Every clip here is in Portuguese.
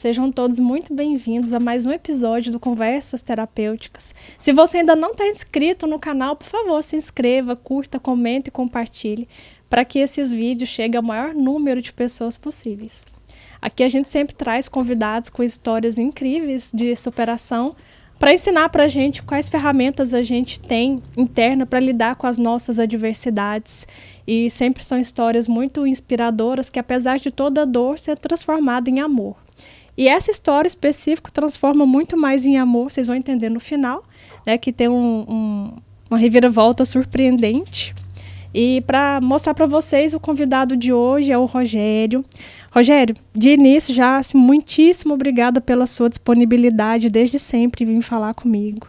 Sejam todos muito bem-vindos a mais um episódio do Conversas Terapêuticas. Se você ainda não está inscrito no canal, por favor, se inscreva, curta, comente e compartilhe para que esses vídeos cheguem ao maior número de pessoas possíveis. Aqui a gente sempre traz convidados com histórias incríveis de superação para ensinar para a gente quais ferramentas a gente tem interna para lidar com as nossas adversidades. E sempre são histórias muito inspiradoras que, apesar de toda a dor, ser transformada em amor. E essa história específica transforma muito mais em amor, vocês vão entender no final, né, que tem uma reviravolta surpreendente. E para mostrar para vocês, o convidado de hoje é o Rogério. Rogério, de início já, assim, muitíssimo obrigada pela sua disponibilidade desde sempre vir falar comigo.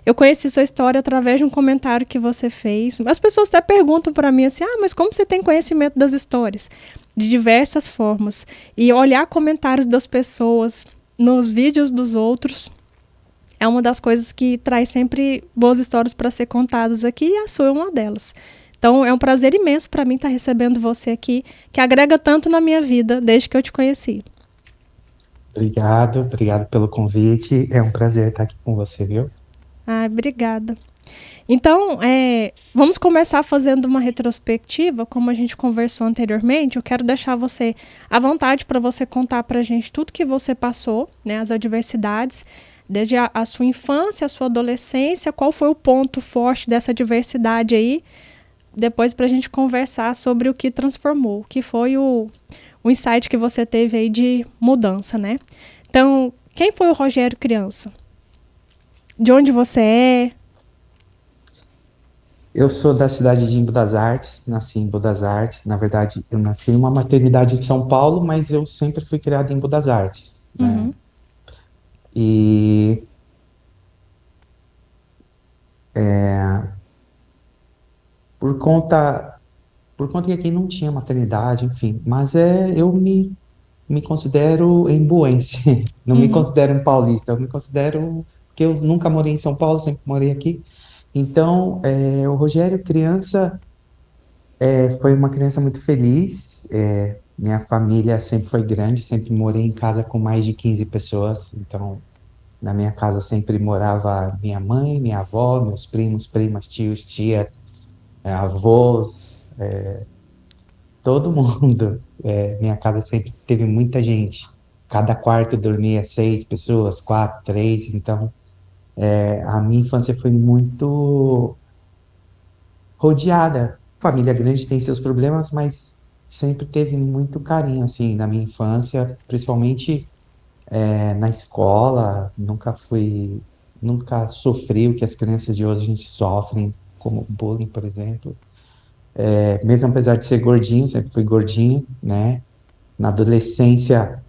Eu conheci sua história através de um comentário que você fez. As pessoas até perguntam para mim assim, mas como você tem conhecimento das histórias? De diversas formas. E olhar comentários das pessoas nos vídeos dos outros é uma das coisas que traz sempre boas histórias para ser contadas aqui, e a sua é uma delas. Então, é um prazer imenso para mim estar recebendo você aqui, que agrega tanto na minha vida desde que eu te conheci. Obrigado pelo convite. É um prazer estar aqui com você, viu? Obrigada. Então, vamos começar fazendo uma retrospectiva, como a gente conversou anteriormente. Eu quero deixar você à vontade para você contar para a gente tudo que você passou, né, as adversidades, desde a sua infância, a sua adolescência, qual foi o ponto forte dessa adversidade aí, depois para a gente conversar sobre o que transformou, que foi o insight que você teve aí de mudança, né? Então, quem foi o Rogério criança? De onde você é? Eu sou da cidade de Embu das Artes, nasci em Embu das Artes. Na verdade, eu nasci em uma maternidade em São Paulo, mas eu sempre fui criado em Embu das Artes, né? Uhum, E por conta, por conta que aqui não tinha maternidade, enfim, mas me considero embuense, não me uhum, considero um paulista, eu me considero que eu nunca morei em São Paulo, sempre morei aqui. Então, o Rogério, criança, foi uma criança muito feliz. Minha família sempre foi grande, sempre morei em casa com mais de 15 pessoas. Então, na minha casa sempre morava minha mãe, minha avó, meus primos, primas, tios, tias, avós, todo mundo. Minha casa sempre teve muita gente. Cada quarto dormia 6 pessoas, quatro, três. Então, a minha infância foi muito rodeada. Família grande tem seus problemas, mas sempre teve muito carinho, assim, na minha infância, principalmente na escola. Nunca sofri o que as crianças de hoje a gente sofrem, como bullying, por exemplo. Mesmo apesar de ser gordinho, sempre fui gordinho, né? Na adolescência,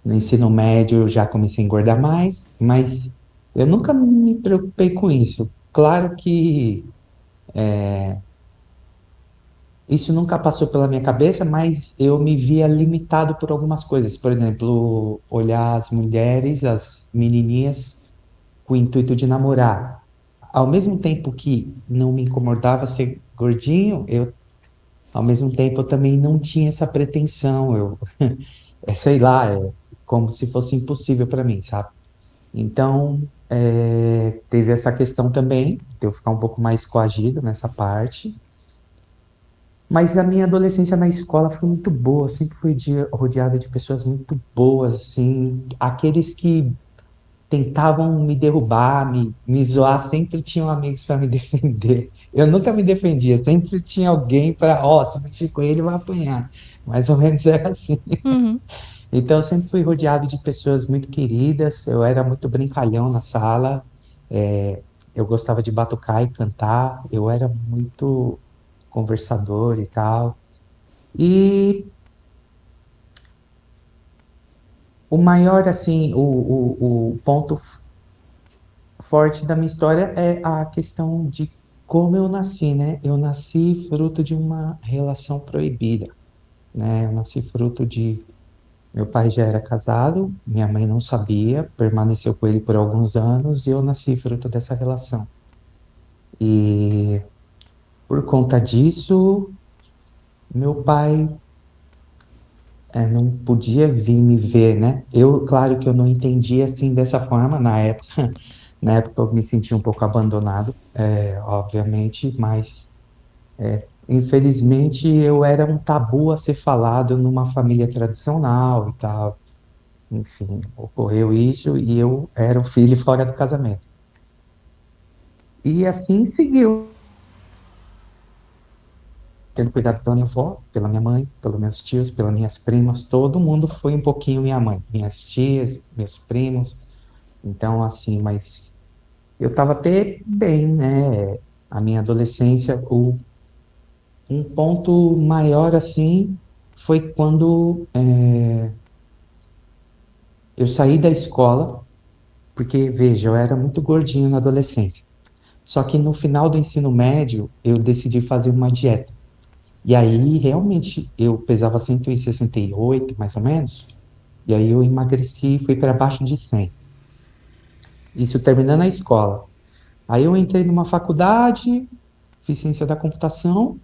no ensino médio, eu já comecei a engordar mais, mas eu nunca me preocupei com isso. Claro que isso nunca passou pela minha cabeça, mas eu me via limitado por algumas coisas. Por exemplo, olhar as mulheres, as menininhas, com o intuito de namorar. Ao mesmo tempo que não me incomodava ser gordinho, ao mesmo tempo, eu também não tinha essa pretensão. Sei lá, como se fosse impossível para mim, sabe? Então, teve essa questão também, de eu ficar um pouco mais coagido nessa parte. Mas a minha adolescência na escola foi muito boa, eu sempre fui rodeada de pessoas muito boas, assim, aqueles que tentavam me derrubar, me zoar, sempre tinham amigos para me defender. Eu nunca me defendia, sempre tinha alguém para, se mexer com ele vai apanhar. Mais ou menos era assim. uhum. Então eu sempre fui rodeado de pessoas muito queridas, eu era muito brincalhão na sala, eu gostava de batucar e cantar, eu era muito conversador e tal. E o maior, assim, o ponto forte da minha história é a questão de como eu nasci, né? Eu nasci fruto de uma relação proibida, né? Eu nasci fruto de. Meu pai já era casado, minha mãe não sabia, permaneceu com ele por alguns anos e eu nasci fruto dessa relação. E por conta disso, meu pai não podia vir me ver, né? Eu, claro que eu não entendia assim dessa forma na época. Na época eu me sentia um pouco abandonado, obviamente, mas infelizmente eu era um tabu a ser falado numa família tradicional e tal. Enfim, ocorreu isso e eu era o filho fora do casamento. E assim seguiu, tendo cuidado pela minha avó, pela minha mãe, pelos meus tios, pelas minhas primas, todo mundo foi um pouquinho minha mãe, minhas tias, meus primos. Então, assim, mas eu estava até bem, né? A minha adolescência, um ponto maior, assim, foi quando eu saí da escola, porque, veja, eu era muito gordinho na adolescência. Só que no final do ensino médio, eu decidi fazer uma dieta. E aí, realmente, eu pesava 168, mais ou menos. E aí eu emagreci e fui para baixo de 100. Isso terminando a escola. Aí eu entrei numa faculdade, fiz ciência da computação,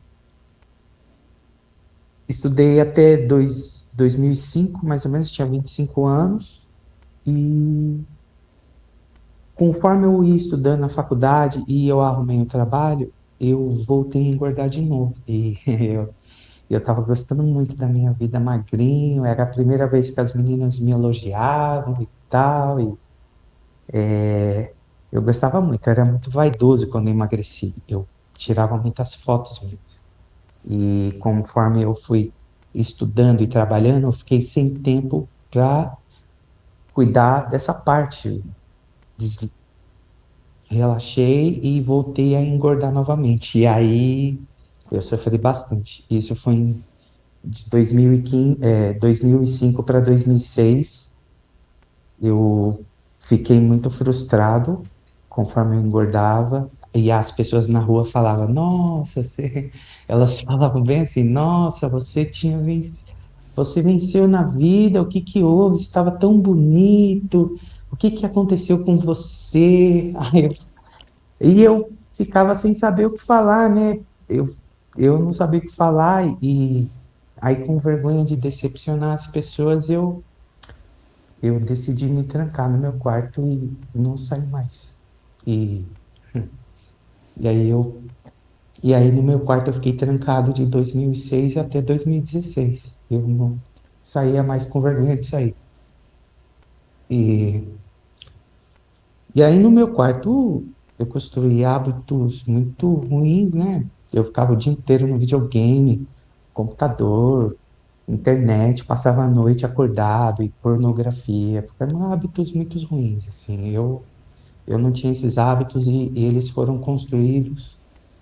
estudei até 2005, mais ou menos, tinha 25 anos. E conforme eu ia estudando na faculdade e eu arrumei um trabalho, eu voltei a engordar de novo. E eu estava gostando muito da minha vida magrinho, era a primeira vez que as meninas me elogiavam e tal. Eu gostava muito, eu era muito vaidoso quando eu emagreci. Eu tirava muitas fotos minhas. E conforme eu fui estudando e trabalhando, eu fiquei sem tempo para cuidar dessa parte. Des- Relaxei e voltei a engordar novamente. E aí eu sofri bastante. Isso foi de 2015, 2005 para 2006. Eu fiquei muito frustrado conforme eu engordava, e as pessoas na rua falavam, nossa, elas falavam bem assim, nossa, você venceu na vida, o que que houve? Você estava tão bonito, o que que aconteceu com você? E eu ficava sem saber o que falar, né? Eu não sabia o que falar, e aí com vergonha de decepcionar as pessoas, eu decidi me trancar no meu quarto e não sair mais. E, e aí e aí no meu quarto eu fiquei trancado de 2006 até 2016. Eu não saía mais com vergonha de sair. E, e aí no meu quarto eu construí hábitos muito ruins, né? Eu ficava o dia inteiro no videogame, computador, internet, passava a noite acordado e pornografia, porque eram hábitos muito ruins, assim. Eu não tinha esses hábitos e eles foram construídos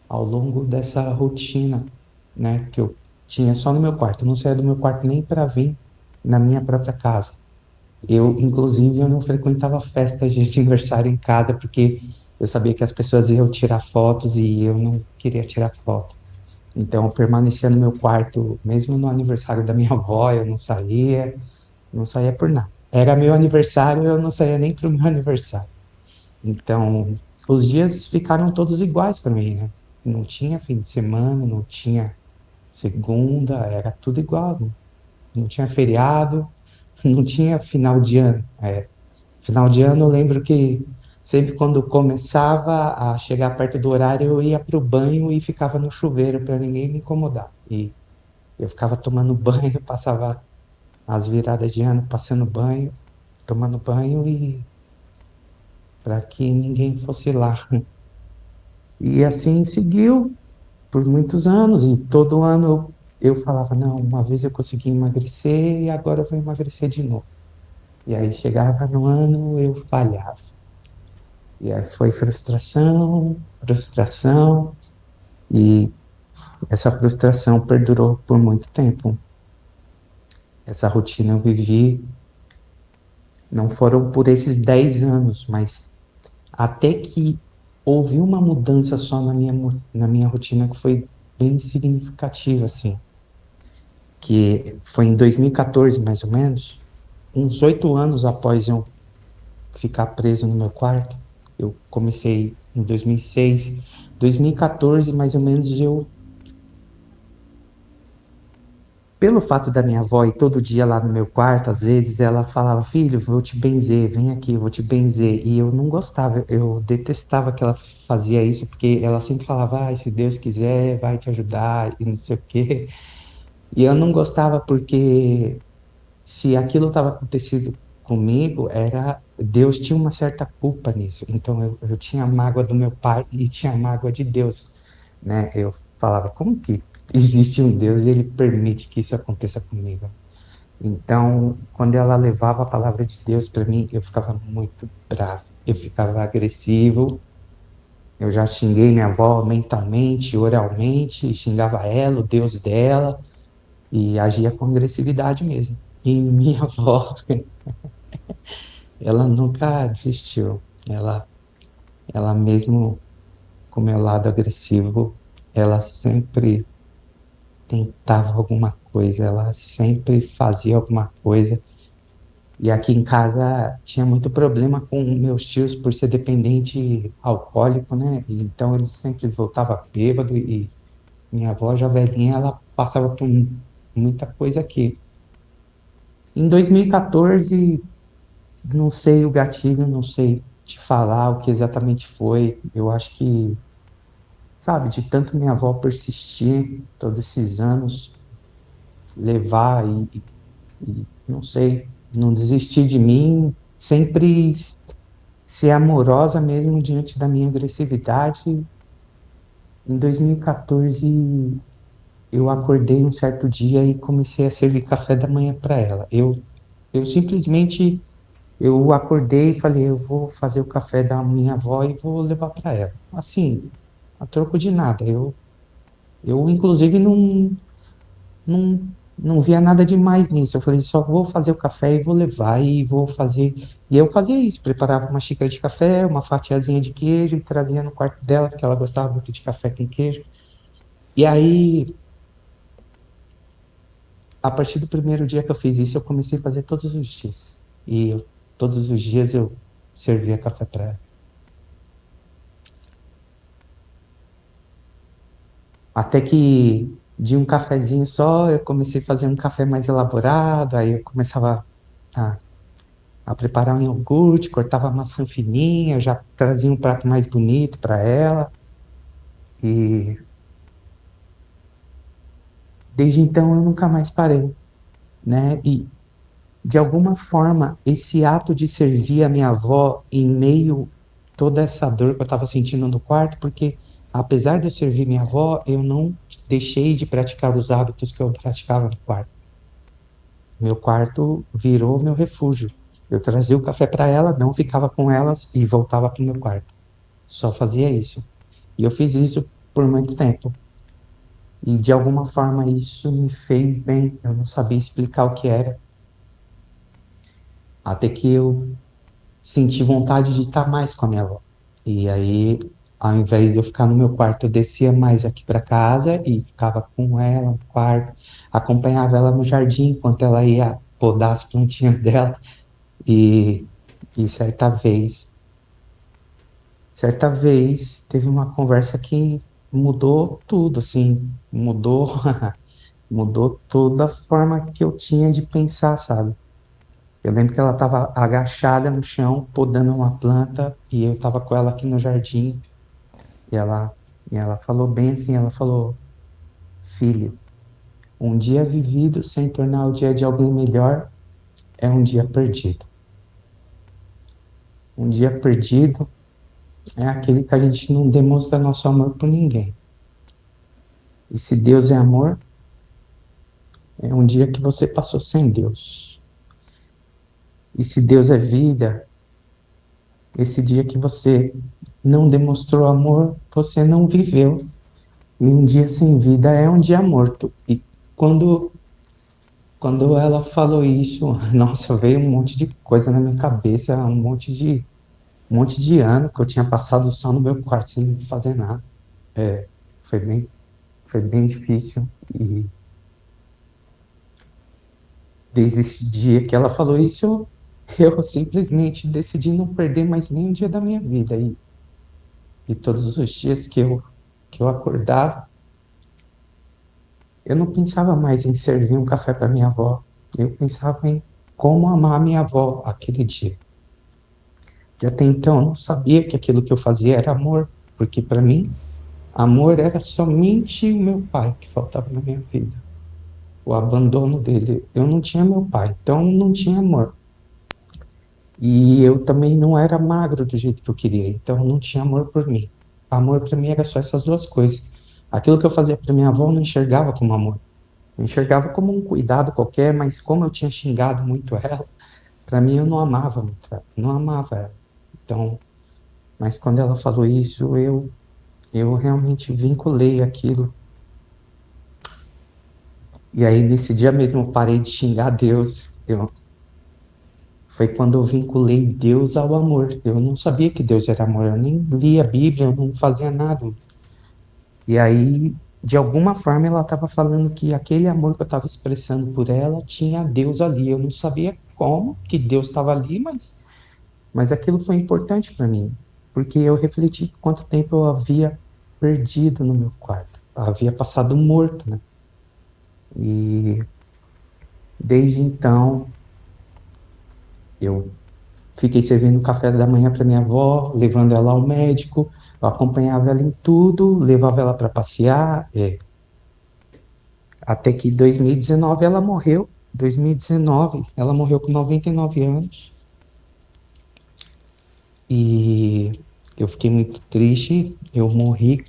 ao longo dessa rotina, né, que eu tinha só no meu quarto. Eu não saía do meu quarto nem para vir na minha própria casa. Inclusive, eu não frequentava festas de aniversário em casa porque eu sabia que as pessoas iam tirar fotos e eu não queria tirar foto. Então, eu permanecia no meu quarto, mesmo no aniversário da minha avó, eu não saía por nada. Era meu aniversário, eu não saía nem para o meu aniversário. Então, os dias ficaram todos iguais para mim, né? Não tinha fim de semana, não tinha segunda, era tudo igual. Não tinha feriado, não tinha final de ano. Final de ano, eu lembro que sempre quando começava a chegar perto do horário, eu ia para o banho e ficava no chuveiro para ninguém me incomodar. E eu ficava tomando banho, passava as viradas de ano passando banho, tomando banho e para que ninguém fosse lá. E assim seguiu por muitos anos, e todo ano eu falava, não, uma vez eu consegui emagrecer e agora eu vou emagrecer de novo. E aí chegava no ano, eu falhava. E aí foi frustração, frustração, e essa frustração perdurou por muito tempo. Essa rotina eu vivi, não foram por esses 10 anos, mas até que houve uma mudança só na minha rotina que foi bem significativa, assim, que foi em 2014, mais ou menos, uns 8 anos após eu ficar preso no meu quarto. Eu comecei em 2006, 2014, mais ou menos, pelo fato da minha avó ir todo dia lá no meu quarto, às vezes ela falava, filho, vou te benzer, vem aqui, vou te benzer. E eu não gostava, eu detestava que ela fazia isso, porque ela sempre falava, se Deus quiser, vai te ajudar, e não sei o quê. E eu não gostava porque se aquilo estava acontecendo comigo, era Deus tinha uma certa culpa nisso. Então eu tinha mágoa do meu pai e tinha mágoa de Deus, né? Eu falava, como que existe um Deus e ele permite que isso aconteça comigo? Então, quando ela levava a palavra de Deus para mim, eu ficava muito bravo, eu ficava agressivo. Eu já xinguei minha avó mentalmente, oralmente, xingava ela, o Deus dela, e agia com agressividade mesmo. E minha avó, ela nunca desistiu. Ela mesmo com meu lado agressivo, ela sempre tentava alguma coisa, ela sempre fazia alguma coisa. E aqui em casa tinha muito problema com meus tios por ser dependente alcoólico, né? E então ele sempre voltava bêbado e minha avó já velhinha, ela passava por muita coisa aqui. Em 2014, não sei o gatilho, não sei te falar o que exatamente foi. Eu acho que, sabe, de tanto minha avó persistir todos esses anos, levar e não sei, não desistir de mim, sempre ser amorosa mesmo diante da minha agressividade. Em 2014, eu acordei um certo dia e comecei a servir café da manhã para ela. Eu simplesmente eu acordei e falei, eu vou fazer o café da minha avó e vou levar para ela. Assim, a troco de nada. Eu inclusive não via nada demais nisso. Eu falei, só vou fazer o café e vou levar e vou fazer. E eu fazia isso, preparava uma xícara de café, uma fatiazinha de queijo e trazia no quarto dela, porque ela gostava muito de café com queijo. E aí, a partir do primeiro dia que eu fiz isso, eu comecei a fazer todos os dias. Todos os dias eu servia café para ela. Até que de um cafezinho só, eu comecei a fazer um café mais elaborado, aí eu começava a, a preparar um iogurte, cortava a maçã fininha, já trazia um prato mais bonito para ela. E desde então eu nunca mais parei, né? E de alguma forma, esse ato de servir a minha avó em meio toda essa dor que eu estava sentindo no quarto, porque apesar de eu servir minha avó, eu não deixei de praticar os hábitos que eu praticava no quarto. Meu quarto virou meu refúgio. Eu trazia o café para ela, não ficava com elas e voltava para o meu quarto. Só fazia isso. E eu fiz isso por muito tempo. E de alguma forma isso me fez bem. Eu não sabia explicar o que era. Até que eu senti vontade de estar mais com a minha avó. E aí, ao invés de eu ficar no meu quarto, eu descia mais aqui para casa e ficava com ela no quarto, acompanhava ela no jardim enquanto ela ia podar as plantinhas dela. E, e certa vez teve uma conversa que mudou tudo, assim, mudou toda a forma que eu tinha de pensar, sabe? Eu lembro que ela estava agachada no chão, podando uma planta, e eu estava com ela aqui no jardim, e ela falou bem assim, ela falou, filho, um dia vivido sem tornar o dia de alguém melhor é um dia perdido. Um dia perdido é aquele que a gente não demonstra nosso amor por ninguém. E se Deus é amor, é um dia que você passou sem Deus. E se Deus é vida, esse dia que você não demonstrou amor, você não viveu. E um dia sem vida é um dia morto. E quando, quando ela falou isso, nossa, veio um monte de coisa na minha cabeça, um monte de ano que eu tinha passado só no meu quarto sem fazer nada. É, foi bem, foi bem difícil. E desde esse dia que ela falou isso, eu simplesmente decidi não perder mais nenhum dia da minha vida. E todos os dias que eu acordava, eu não pensava mais em servir um café para minha avó. Eu pensava em como amar minha avó aquele dia. E até então eu não sabia que aquilo que eu fazia era amor, porque para mim, amor era somente o meu pai que faltava na minha vida. O abandono dele. Eu não tinha meu pai, então não tinha amor. E eu também não era magro do jeito que eu queria, então não tinha amor por mim. Amor para mim era só essas duas coisas. Aquilo que eu fazia para minha avó eu não enxergava como amor. Eu enxergava como um cuidado qualquer, mas como eu tinha xingado muito ela, para mim eu não amava muito ela, não amava ela. Então, mas quando ela falou isso, eu realmente vinculei aquilo. E aí nesse dia mesmo eu parei de xingar Deus. Foi quando eu vinculei Deus ao amor. Eu não sabia que Deus era amor, eu nem lia a Bíblia, eu não fazia nada. E aí, de alguma forma, ela estava falando que aquele amor que eu estava expressando por ela tinha Deus ali. Eu não sabia como que Deus estava ali, mas aquilo foi importante para mim, porque eu refleti quanto tempo eu havia perdido no meu quarto. Eu havia passado morto, né? E desde então, eu fiquei servindo café da manhã para minha avó, levando ela ao médico, eu acompanhava ela em tudo, levava ela para passear, até que 2019 ela morreu. 2019, ela morreu com 99 anos. E eu fiquei muito triste. Eu morri,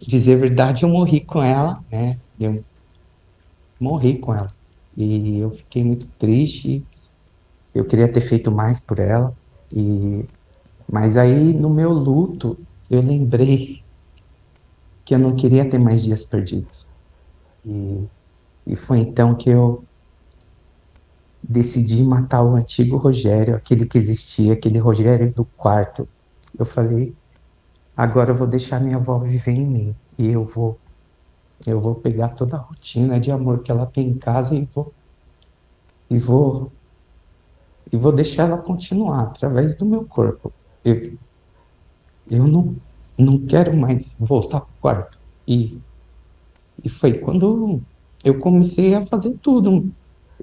dizer a verdade, eu morri com ela, né? Eu morri com ela. E eu fiquei muito triste. Eu queria ter feito mais por ela. E mas aí no meu luto, eu lembrei que eu não queria ter mais dias perdidos. E, e foi então que eu decidi matar o antigo Rogério, aquele que existia, aquele Rogério do quarto. Eu falei, agora eu vou deixar minha avó viver em mim. E eu vou pegar toda a rotina de amor que ela tem em casa e vou, e vou deixar ela continuar através do meu corpo. Eu, eu não quero mais voltar para o quarto. E foi quando eu comecei a fazer tudo.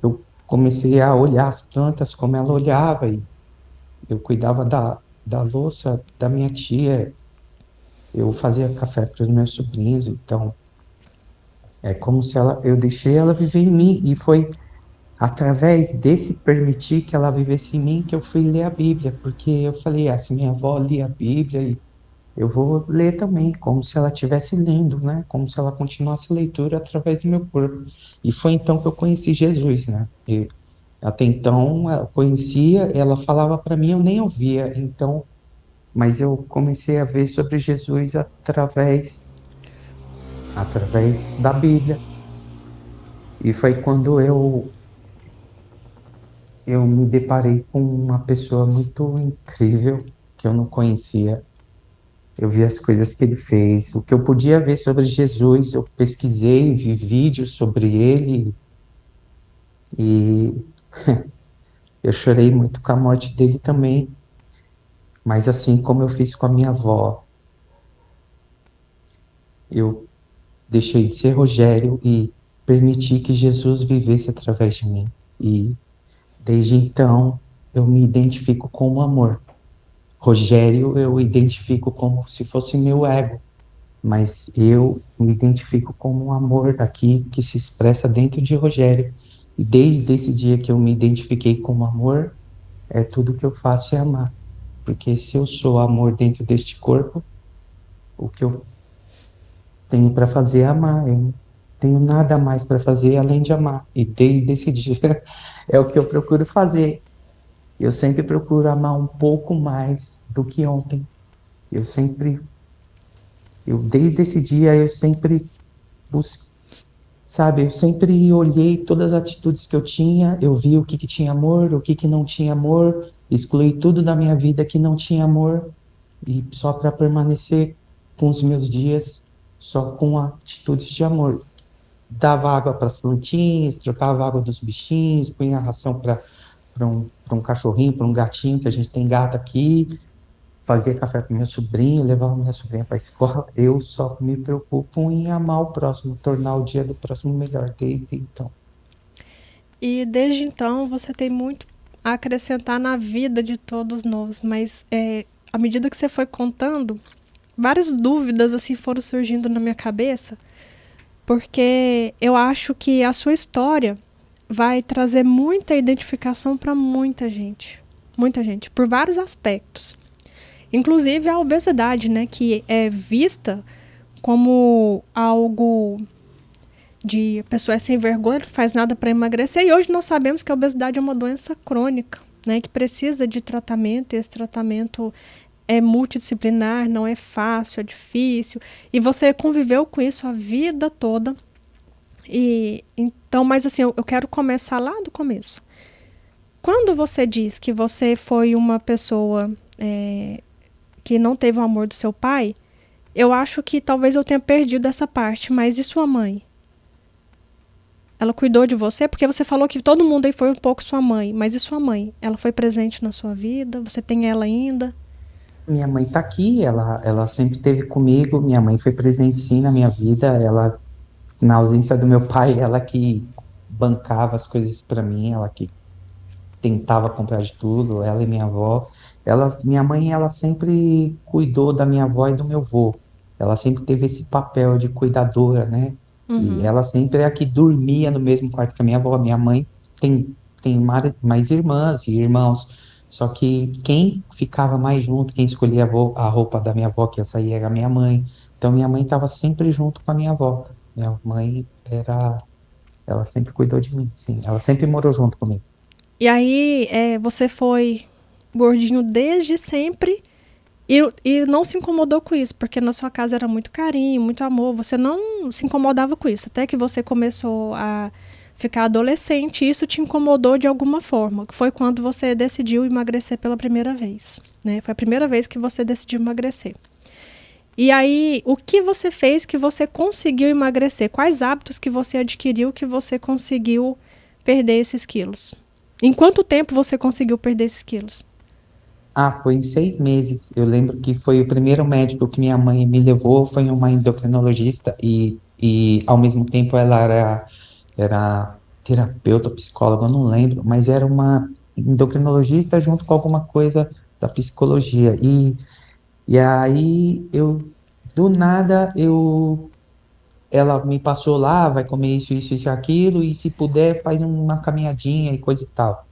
Eu comecei a olhar as plantas como ela olhava, e eu cuidava da louça da minha tia, eu fazia café para os meus sobrinhos, então é como se eu deixei ela viver em mim, e foi através desse permitir que ela vivesse em mim que eu fui ler a Bíblia, porque eu falei, se minha avó lia a Bíblia, e eu vou ler também, como se ela estivesse lendo, né? Como se ela continuasse a leitura através do meu corpo. E foi então que eu conheci Jesus, né? E até então eu conhecia, ela falava para mim, eu nem ouvia, então, mas eu comecei a ver sobre Jesus através da Bíblia. E foi quando eu me deparei com uma pessoa muito incrível que eu não conhecia. Eu vi as coisas que ele fez, o que eu podia ver sobre Jesus, eu pesquisei, vi vídeos sobre ele e eu chorei muito com a morte dele também. Mas assim como eu fiz com a minha avó, eu deixei de ser Rogério e permiti que Jesus vivesse através de mim. E desde então eu me identifico com o amor. Rogério eu identifico como se fosse meu ego, mas eu me identifico como um amor aqui que se expressa dentro de Rogério. E desde esse dia que eu me identifiquei como amor, tudo que eu faço é amar. Porque se eu sou amor dentro deste corpo, o que eu tenho para fazer é amar. Eu não tenho nada mais para fazer além de amar. E desde esse dia é o que eu procuro fazer. Eu sempre procuro amar um pouco mais do que ontem. Eu sempre, desde esse dia, eu sempre busquei. Sabe, eu sempre olhei todas as atitudes que eu tinha, eu vi o que que tinha amor, o que que não tinha amor, excluí tudo da minha vida que não tinha amor, e só para permanecer com os meus dias só com atitudes de amor. Dava água para as plantinhas, trocava água dos bichinhos, punha ração para um cachorrinho, para um gatinho, que a gente tem gato aqui, fazia café com meu sobrinho, levava minha sobrinha para a escola. Eu só me preocupo em amar o próximo, tornar o dia do próximo melhor desde então. E desde então você tem muito a acrescentar na vida de todos nós, mas à medida que você foi contando, várias dúvidas assim foram surgindo na minha cabeça, porque eu acho que a sua história vai trazer muita identificação para muita gente, por vários aspectos. Inclusive a obesidade, né, que é vista como algo de a pessoa é sem vergonha, não faz nada para emagrecer. E hoje nós sabemos que a obesidade é uma doença crônica, né, que precisa de tratamento, e esse tratamento é multidisciplinar, não é fácil, é difícil. E você conviveu com isso a vida toda. E então, mas assim, eu quero começar lá do começo. Quando você diz que você foi uma pessoa que não teve o amor do seu pai, eu acho que talvez eu tenha perdido essa parte. Mas e sua mãe? Ela cuidou de você? Porque você falou que todo mundo aí foi um pouco sua mãe. Mas e sua mãe? Ela foi presente na sua vida? Você tem ela ainda? Minha mãe está aqui, ela sempre esteve comigo. Minha mãe foi presente sim na minha vida. Ela, na ausência do meu pai, ela que bancava as coisas para mim, ela que tentava comprar de tudo, ela e minha avó. Minha mãe, ela sempre cuidou da minha avó e do meu avô. Ela sempre teve esse papel de cuidadora, né? E Uhum. ela sempre é a que dormia no mesmo quarto que a minha avó. Minha mãe tem mais irmãs e irmãos. Só que quem ficava mais junto, quem escolhia a roupa da minha avó que ia sair era a minha mãe. Então minha mãe estava sempre junto com a minha avó. Minha mãe ela sempre cuidou de mim, sim. Ela sempre morou junto comigo. E aí você foi gordinho desde sempre e não se incomodou com isso, porque na sua casa era muito carinho, muito amor. Você não se incomodava com isso, até que você começou a ficar adolescente e isso te incomodou de alguma forma, que foi quando você decidiu emagrecer pela primeira vez, né? Foi a primeira vez que você decidiu emagrecer. E aí, o que você fez que você conseguiu emagrecer? Quais hábitos que você adquiriu que você conseguiu perder esses quilos? Em quanto tempo você conseguiu perder esses quilos? Ah, foi em 6 meses. Eu lembro que foi o primeiro médico que minha mãe me levou, foi uma endocrinologista e ao mesmo tempo ela era terapeuta, psicóloga, eu não lembro, mas era uma endocrinologista junto com alguma coisa da psicologia. E aí do nada, ela me passou lá, vai comer isso e aquilo, e se puder, faz uma caminhadinha e coisa e tal.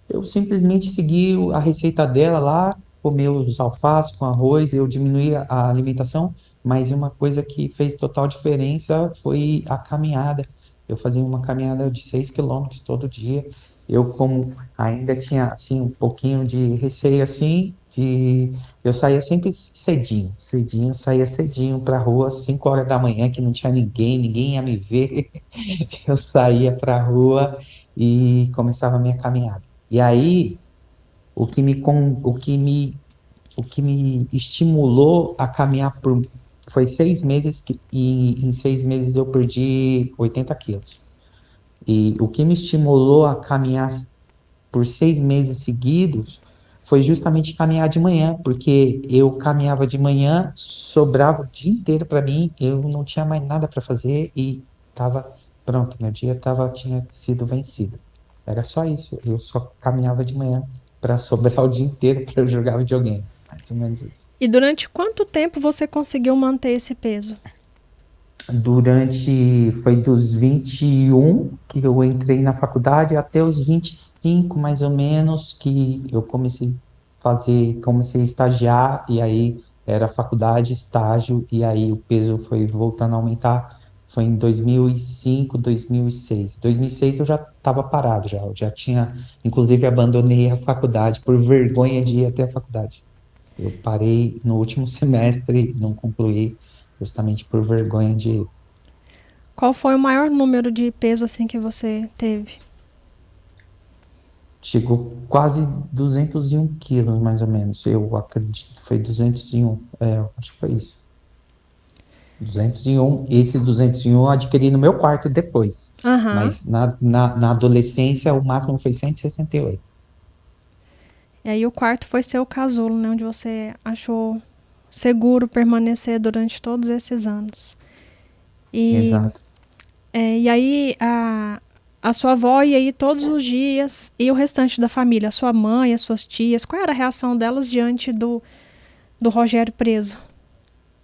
Eu simplesmente segui a receita dela lá, comi os alfaces com arroz, eu diminuí a alimentação, mas uma coisa que fez total diferença foi a caminhada. Eu fazia uma caminhada de 6 km todo dia. Eu, como ainda tinha assim um pouquinho de receio assim, eu saía sempre cedinho, eu saía cedinho para a rua, 5 horas da manhã, que não tinha ninguém, ninguém ia me ver. Eu saía para a rua e começava a minha caminhada. E aí, o que me, con- o que me estimulou a caminhar foi 6 meses e em 6 meses eu perdi 80 quilos. E o que me estimulou a caminhar por 6 meses seguidos foi justamente caminhar de manhã, porque eu caminhava de manhã, sobrava o dia inteiro para mim, eu não tinha mais nada para fazer e estava pronto, meu dia tinha sido vencido. Era só isso, eu só caminhava de manhã para sobrar o dia inteiro para eu jogar videogame, mais ou menos isso. E durante quanto tempo você conseguiu manter esse peso? Foi dos 21 que eu entrei na faculdade até os 25 mais ou menos, que eu comecei a estagiar, e aí era faculdade, estágio, e aí o peso foi voltando a aumentar. Foi em 2005, 2006. 2006 eu já estava parado, eu já tinha, inclusive abandonei a faculdade por vergonha de ir até a faculdade. Eu parei no último semestre, não concluí, justamente por vergonha de ir. Qual foi o maior número de peso assim que você teve? Chegou quase 201 quilos, mais ou menos. Eu acredito que foi 201. Eu acho que foi isso. 201. Esse 201 eu adquiri no meu quarto depois. Aham. Mas na adolescência, o máximo foi 168. E aí o quarto foi seu casulo, né? Onde você achou seguro permanecer durante todos esses anos. E, Exato. e aí a sua avó ia aí todos os dias e o restante da família, a sua mãe, as suas tias, qual era a reação delas diante do Rogério preso?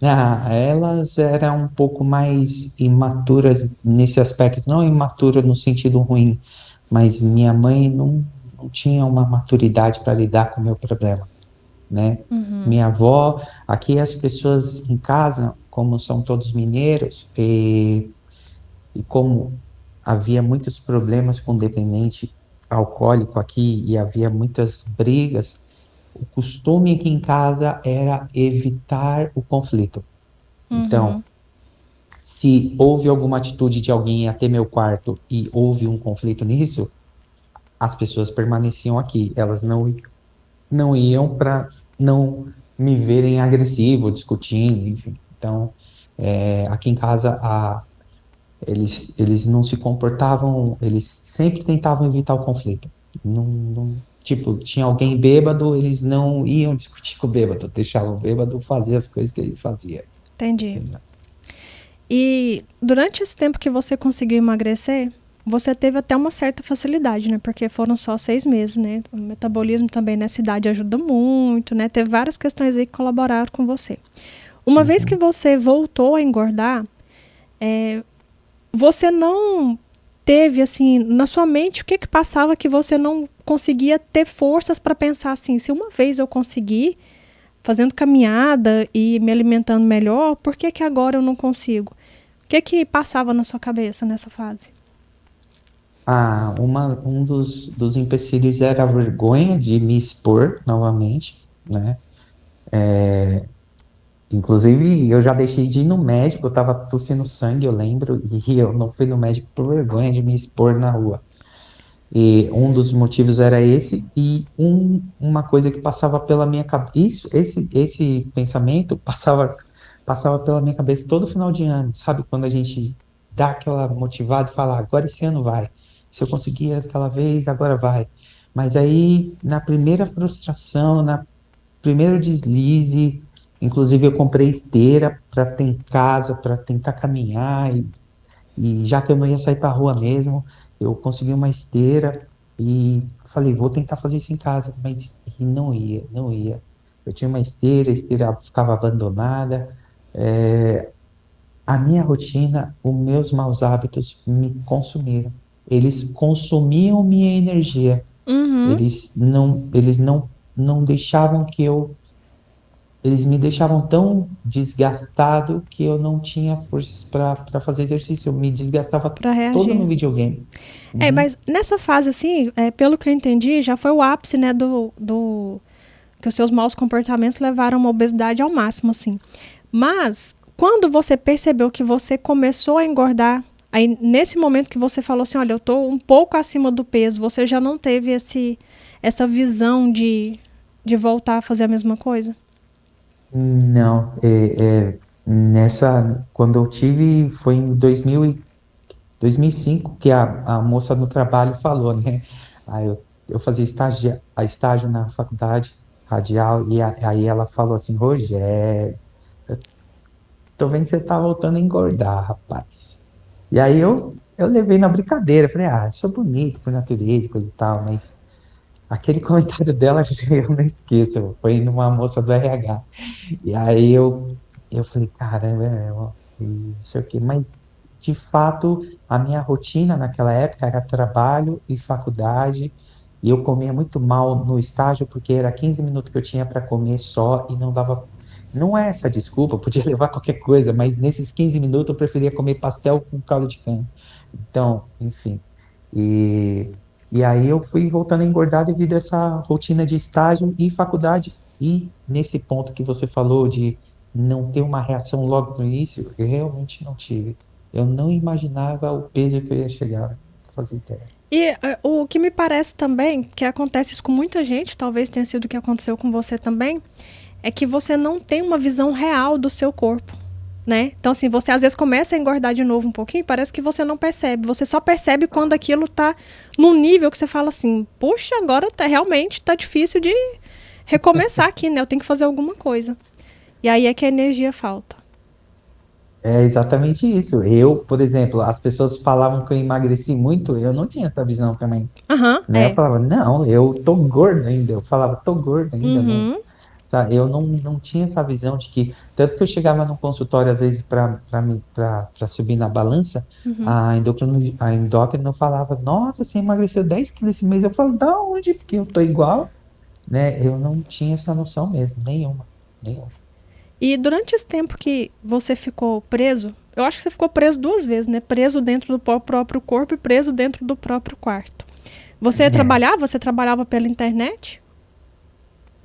Ah, elas eram um pouco mais imaturas nesse aspecto, não imatura no sentido ruim, mas minha mãe não tinha uma maturidade para lidar com o meu problema, né? Uhum, Minha avó, aqui as pessoas em casa, como são todos mineiros, e como havia muitos problemas com dependente alcoólico aqui e havia muitas brigas, o costume aqui em casa era evitar o conflito. Então, uhum, se houve alguma atitude de alguém até meu quarto e houve um conflito nisso, as pessoas permaneciam aqui. Elas não iam para não me verem agressivo, discutindo, enfim. Então, aqui em casa, eles não se comportavam, eles sempre tentavam evitar o conflito. Tipo, tinha alguém bêbado, eles não iam discutir com o bêbado, deixavam o bêbado fazer as coisas que ele fazia, entendi. entendeu? E durante esse tempo que você conseguiu emagrecer, você teve até uma certa facilidade, né? Porque foram só 6 meses, né? O metabolismo também nessa idade ajuda muito, né? Teve várias questões aí que colaboraram com você. Uma vez que Uhum. você voltou a engordar, você não teve, assim, na sua mente, o que passava que você não conseguia ter forças para pensar assim, se uma vez eu conseguir, fazendo caminhada e me alimentando melhor, por que agora eu não consigo? O que passava na sua cabeça nessa fase? Um dos empecilhos era a vergonha de me expor novamente, né? Inclusive, eu já deixei de ir no médico, eu tava tossindo sangue, eu lembro, e eu não fui no médico por vergonha de me expor na rua. E um dos motivos era esse, e uma coisa que passava pela minha cabeça, esse pensamento passava pela minha cabeça todo final de ano, sabe? Quando a gente dá aquela motivada e fala, agora esse ano vai. Se eu conseguir aquela vez, agora vai. Mas aí, na primeira frustração, na primeiro deslize, inclusive eu comprei esteira para ter em casa, para tentar caminhar, e já que eu não ia sair para a rua mesmo, eu consegui uma esteira e falei, vou tentar fazer isso em casa, mas não ia, não ia. Eu tinha uma esteira, a esteira ficava abandonada. A minha rotina, os meus maus hábitos me consumiram. Eles consumiam minha energia. Uhum. Eles não deixavam que eu eles me deixavam tão desgastado que eu não tinha forças para fazer exercício. Eu me desgastava Para todo reagir. no videogame. Uhum. Mas nessa fase, assim, pelo que eu entendi, já foi o ápice, né, do que os seus maus comportamentos levaram a uma obesidade ao máximo, assim. Mas, quando você percebeu que você começou a engordar, aí nesse momento que você falou assim, olha, eu tô um pouco acima do peso, você já não teve essa visão de voltar a fazer a mesma coisa? Não, quando eu tive, foi em 2005 que a moça no trabalho falou, né? Aí eu fazia estágio na faculdade radial e aí ela falou assim, Rogério, tô vendo que você tá voltando a engordar, rapaz. E aí eu levei na brincadeira, falei, sou bonito por natureza, coisa e tal, mas aquele comentário dela eu não esqueço, foi numa moça do RH. E aí eu falei, caramba, e não sei o quê, mas de fato a minha rotina naquela época era trabalho e faculdade, e eu comia muito mal no estágio, porque era 15 minutos que eu tinha para comer só e não dava. Não é essa desculpa, eu podia levar qualquer coisa, mas nesses 15 minutos eu preferia comer pastel com caldo de cana. Então, enfim. E, e aí eu fui voltando a engordar devido a essa rotina de estágio e faculdade. E nesse ponto que você falou de não ter uma reação logo no início, eu realmente não tive. Eu não imaginava o peso que eu ia chegar, pra fazer ideia. E o que me parece também, que acontece isso com muita gente, talvez tenha sido o que aconteceu com você também, é que você não tem uma visão real do seu corpo. né? Então, assim, você às vezes começa a engordar de novo um pouquinho, parece que você não percebe. Você só percebe quando aquilo tá num nível que você fala assim, puxa, agora realmente tá difícil de recomeçar aqui, né? Eu tenho que fazer alguma coisa. E aí é que a energia falta. É exatamente isso. Eu, por exemplo, as pessoas falavam que eu emagreci muito, eu não tinha essa visão também, Aham, né? Eu é. falava, não, eu tô gordo ainda. Eu falava, tô gordo ainda, não, Uhum, sabe? Eu não tinha essa visão de que, tanto que eu chegava no consultório, às vezes, para subir na balança, uhum. a endócrina falava, nossa, você emagreceu 10 quilos esse mês. Eu falo, da onde? Porque eu tô igual, né? Eu não tinha essa noção mesmo, nenhuma, nenhuma. E durante esse tempo que você ficou preso, eu acho que você ficou preso duas vezes, né? Preso dentro do próprio corpo e preso dentro do próprio quarto. É, Você trabalhava pela internet?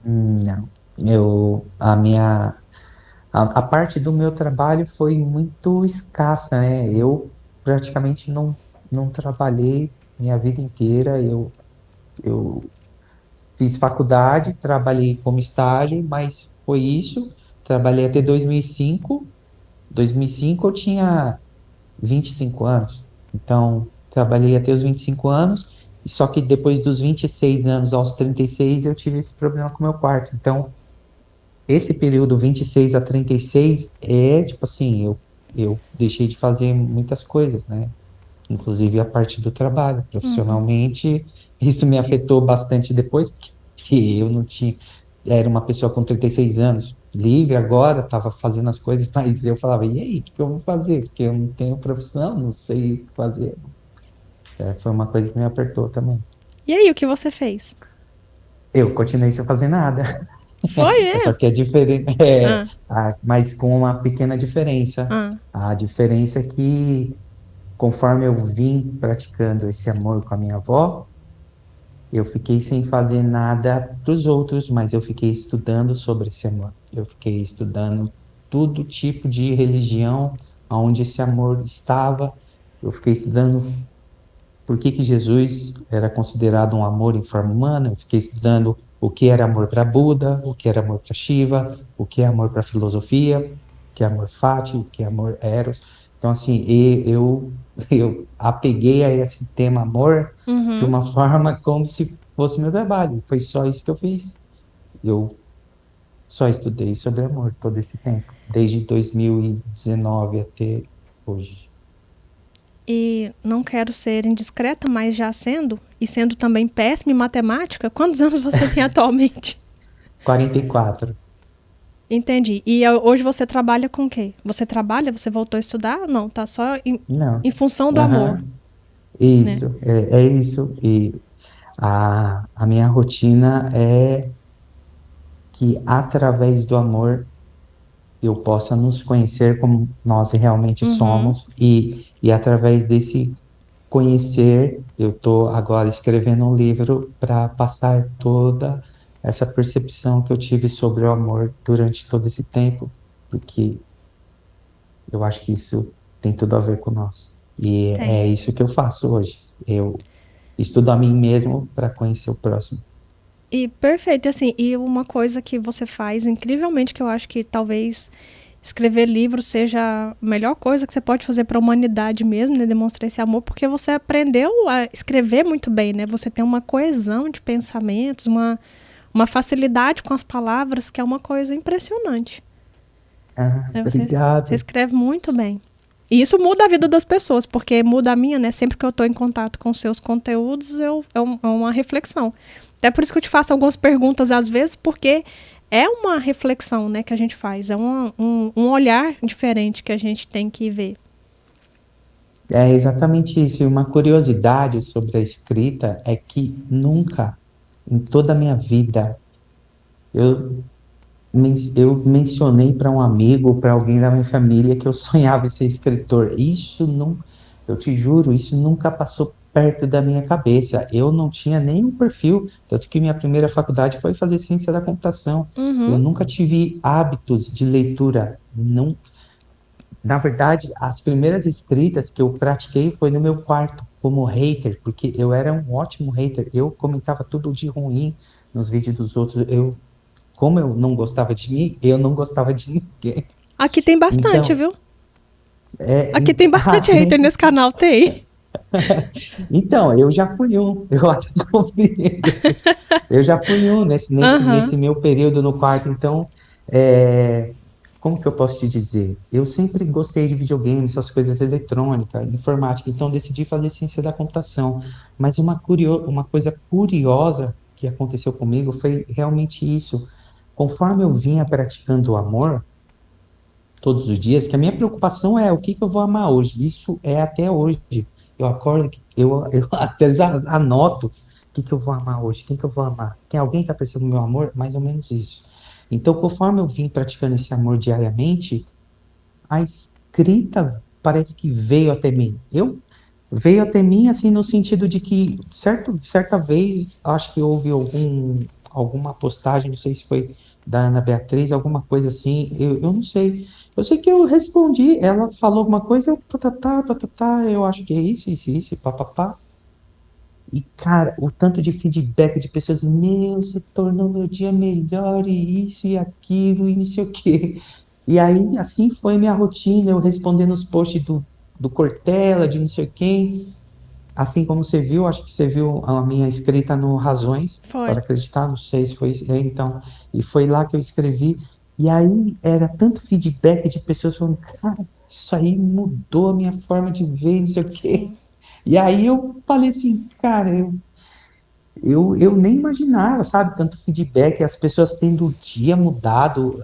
não. A parte do meu trabalho foi muito escassa, né? Eu praticamente não trabalhei minha vida inteira. Eu fiz faculdade, trabalhei como estágio, mas foi isso. Trabalhei até 2005. 2005 eu tinha 25 anos. Então, trabalhei até os 25 anos. Só que depois dos 26 anos aos 36 eu tive esse problema com o meu quarto. Então, esse período 26 a 36 é tipo assim, eu deixei de fazer muitas coisas, né? Inclusive a parte do trabalho. Uhum. Profissionalmente, isso me afetou bastante depois, porque eu não tinha. Era uma pessoa com 36 anos, livre agora, estava fazendo as coisas, mas eu falava, e aí, o que eu vou fazer? Porque eu não tenho profissão, não sei o que fazer. Foi uma coisa que me apertou também. E aí, o que você fez? Eu continuei sem fazer nada. Foi Só mesmo? que é diferente, Ah, mas com uma pequena diferença. ah. A diferença é que, conforme eu vim praticando esse amor com a minha avó, eu fiquei sem fazer nada para os outros, mas eu fiquei estudando sobre esse amor. Eu fiquei estudando todo tipo de religião, onde esse amor estava. Eu fiquei estudando por que que Jesus era considerado um amor em forma humana. Eu fiquei estudando o que era amor para Buda, o que era amor para Shiva, o que é amor para filosofia, o que é amor fati, o que é amor eros. Então, assim, eu apeguei a esse tema amor de Uhum. uma forma como se fosse meu trabalho. Foi só isso que eu fiz. Eu só estudei sobre amor todo esse tempo, desde 2019 até hoje. E não quero ser indiscreta, mas já sendo, e sendo também péssima em matemática, quantos anos você tem atualmente? 44. Entendi. E hoje você trabalha com o quê? Você trabalha? Você voltou a estudar? Não, tá só em Não. função do amor, Aham. né? Isso, é isso. E a minha rotina é que, através do amor, eu possa nos conhecer como nós realmente Uhum. somos, e através desse conhecer, eu estou agora escrevendo um livro para passar toda essa percepção que eu tive sobre o amor durante todo esse tempo, porque eu acho que isso tem tudo a ver com nós. E Tem. é isso que eu faço hoje. Eu estudo a mim mesmo para conhecer o próximo. E perfeito, e assim, e uma coisa que você faz incrivelmente, que eu acho que talvez escrever livro seja a melhor coisa que você pode fazer para a humanidade mesmo, né? Demonstrar esse amor, porque você aprendeu a escrever muito bem, né? Você tem uma coesão de pensamentos, uma facilidade com as palavras que é uma coisa impressionante. Ah, Né? Você obrigado. escreve muito bem. E isso muda a vida das pessoas, porque muda a minha, né? Sempre que eu estou em contato com seus conteúdos, é uma reflexão. Até por isso que eu te faço algumas perguntas às vezes, porque é uma reflexão, né, que a gente faz. É um olhar diferente que a gente tem que ver. É exatamente isso. E uma curiosidade sobre a escrita é que nunca, em toda a minha vida, eu, eu mencionei para um amigo, para alguém da minha família, que eu sonhava em ser escritor. Isso não, eu te juro, isso nunca passou perto da minha cabeça. Eu não tinha nenhum perfil, tanto que minha primeira faculdade foi fazer ciência da computação. Eu Uhum, nunca tive hábitos de leitura. Não, na verdade, as primeiras escritas que eu pratiquei foi no meu quarto, como hater, porque eu era um ótimo hater. Eu comentava tudo de ruim nos vídeos dos outros. Como eu não gostava de mim, eu não gostava de ninguém. Aqui tem bastante, Então, viu? é, Aqui tem bastante hater tem. nesse canal, tem. Então, eu já fui um, eu até confiro. Eu já fui um Aham. nesse meu período no quarto. Então, é, como que eu posso te dizer? Eu sempre gostei de videogame, essas coisas eletrônicas, informática. Então, decidi fazer ciência da computação. Mas uma coisa curiosa que aconteceu comigo foi realmente isso. Conforme eu vinha praticando o amor, todos os dias, que a minha preocupação é o que que eu vou amar hoje. Isso é até hoje. Eu acordo, eu até anoto o que que eu vou amar hoje, quem que eu vou amar. Tem alguém que está precisando do meu amor? Mais ou menos isso. Então, conforme eu vim praticando esse amor diariamente, a escrita parece que veio até mim. Veio até mim assim no sentido de que certa vez, acho que houve alguma postagem, não sei se foi da Ana Beatriz, alguma coisa assim, eu não sei. Eu sei que eu respondi, ela falou alguma coisa, eu patatá, patatá, eu acho que é isso, papapá. E, cara, o tanto de feedback de pessoas, meu, você tornou meu dia melhor, e isso e aquilo, e não sei o quê. E aí, assim foi minha rotina, eu respondendo os posts do Cortella, de não sei quem. Assim como você viu, acho que você viu a minha escrita no Razões Foi. para Acreditar, não sei se foi então, e foi lá que eu escrevi. E aí era tanto feedback de pessoas falando, cara, isso aí mudou a minha forma de ver, não sei o quê. Sim. E aí eu falei assim, cara, eu nem imaginava, sabe, tanto feedback, as pessoas tendo o dia mudado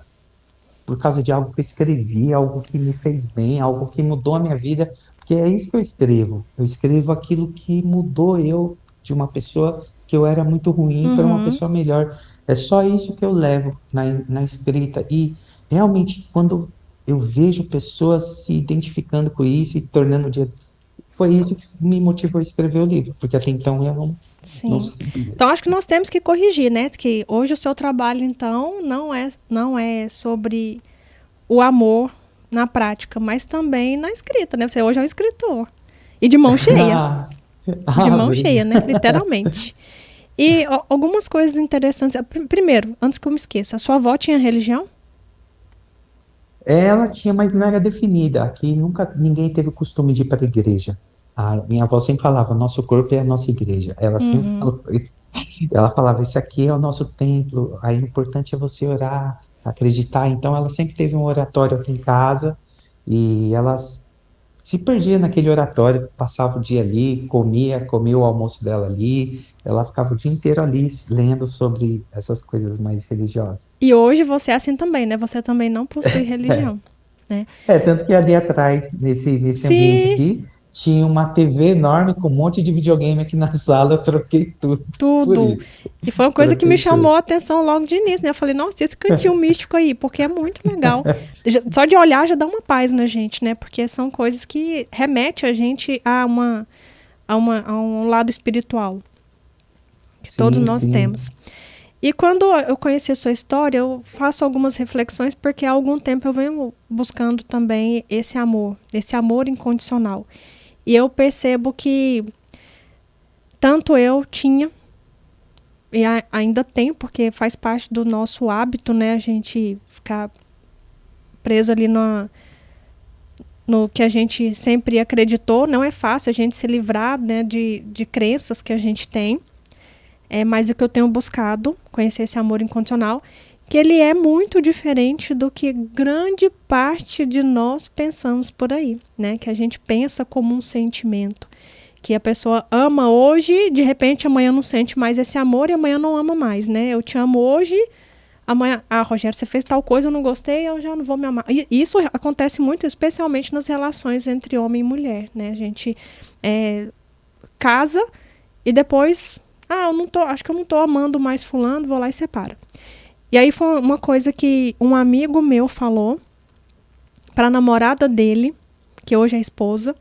por causa de algo que eu escrevi, algo que me fez bem, algo que mudou a minha vida, porque é isso que eu escrevo. Eu escrevo aquilo que mudou eu de uma pessoa que eu era muito ruim para uma Uhum. pessoa melhor. É só isso que eu levo na escrita. E realmente, quando eu vejo pessoas se identificando com isso e tornando o dia. Foi isso que me motivou a escrever o livro, porque até então eu não Sim. sabia. Então, acho que nós temos que corrigir, né? Que hoje o seu trabalho, então, não é sobre o amor na prática, mas também na escrita, né? Você hoje é um escritor. E de mão cheia. Ah, De ah, mão cheia, né? obrigado. Literalmente. E algumas coisas interessantes. Primeiro, antes que eu me esqueça, a sua avó tinha religião? Ela tinha, mas não era definida. Aqui nunca ninguém teve o costume de ir para a igreja. A minha avó sempre falava, nosso corpo é a nossa igreja. Ela sempre Uhum. falou, ela falava, esse aqui é o nosso templo, aí o importante é você orar, acreditar. Então ela sempre teve um oratório aqui em casa e ela se perdia naquele oratório, passava o dia ali, comia o almoço dela ali, ela ficava o dia inteiro ali lendo sobre essas coisas mais religiosas. E hoje você é assim também, né? Você também não possui religião, né? Tanto que ali atrás, nesse ambiente Sim, aqui, tinha uma TV enorme com um monte de videogame aqui na sala, eu troquei tudo por tudo. isso. E foi uma coisa que me Troquei chamou tudo. a atenção logo de início, né? Eu falei, nossa, esse cantinho místico aí, porque é muito legal. Só de olhar já dá uma paz na gente, né? Porque são coisas que remetem a gente a um lado espiritual que todos Sim, nós temos. sim. E quando eu conheci a sua história, eu faço algumas reflexões porque há algum tempo eu venho buscando também esse amor incondicional. E eu percebo que tanto eu tinha e ainda tenho, porque faz parte do nosso hábito, né, a gente ficar preso ali no que a gente sempre acreditou. Não é fácil a gente se livrar, né, de crenças que a gente tem. Mas o que eu tenho buscado, conhecer esse amor incondicional, que ele é muito diferente do que grande parte de nós pensamos por aí, né? Que a gente pensa como um sentimento, que a pessoa ama hoje, de repente amanhã não sente mais esse amor e amanhã não ama mais, né? Eu te amo hoje, amanhã, Rogério, você fez tal coisa, eu não gostei, eu já não vou me amar. E isso acontece muito, especialmente nas relações entre homem e mulher, né? A gente casa e depois, eu não tô, acho que eu não tô amando mais fulano, vou lá e separa. E aí foi uma coisa que um amigo meu falou para a namorada dele, que hoje é esposa,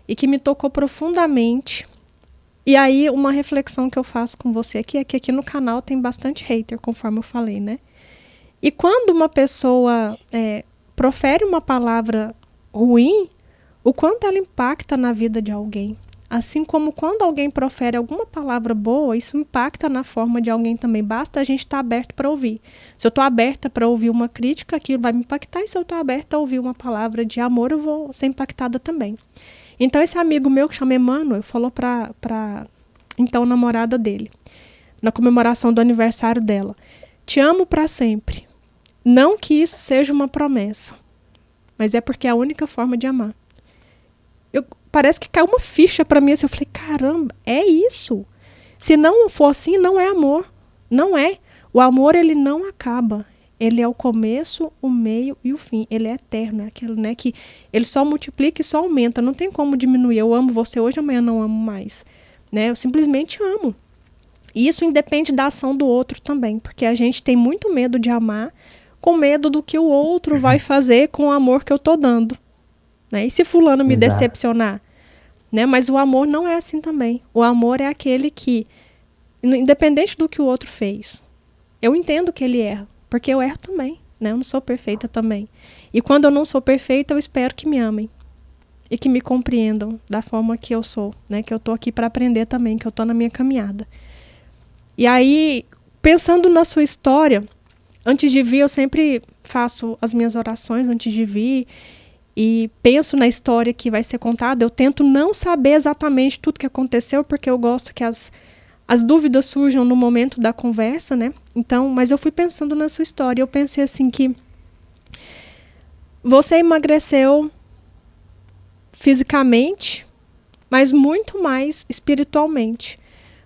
e que me tocou profundamente. E aí uma reflexão que eu faço com você aqui é que aqui no canal tem bastante hater, conforme eu falei, né? E quando uma pessoa profere uma palavra ruim, o quanto ela impacta na vida de alguém. Assim como quando alguém profere alguma palavra boa, isso impacta na forma de alguém também. Basta a gente estar aberto para ouvir. Se eu estou aberta para ouvir uma crítica, aquilo vai me impactar. E se eu estou aberta a ouvir uma palavra de amor, eu vou ser impactada também. Então, esse amigo meu, que chama Emmanuel, falou para então namorada dele, na comemoração do aniversário dela: te amo para sempre. Não que isso seja uma promessa, mas é porque é a única forma de amar. Parece que caiu uma ficha para mim assim. Eu falei, caramba, é isso. Se não for assim, não é amor. Não é. O amor, ele não acaba. Ele é o começo, o meio e o fim. Ele é eterno. É aquilo, né, que ele só multiplica e só aumenta. Não tem como diminuir. Eu amo você hoje, amanhã não amo mais. Né? Eu simplesmente amo. E isso independe da ação do outro também. Porque a gente tem muito medo de amar, com medo do que o outro vai fazer com o amor que eu tô dando. Né? E se fulano me decepcionar? Né? Mas o amor não é assim também. O amor é aquele que, independente do que o outro fez, eu entendo que ele erra, porque eu erro também. Né? Eu não sou perfeita também. E quando eu não sou perfeita, eu espero que me amem. E que me compreendam da forma que eu sou. Né? Que eu tô aqui para aprender também, que eu tô na minha caminhada. E aí, pensando na sua história, antes de vir, eu sempre faço as minhas orações antes de vir. E penso na história que vai ser contada. Eu tento não saber exatamente tudo que aconteceu, porque eu gosto que as dúvidas surjam no momento da conversa, né? Então, mas eu fui pensando na sua história. Eu pensei assim que você emagreceu fisicamente, mas muito mais espiritualmente.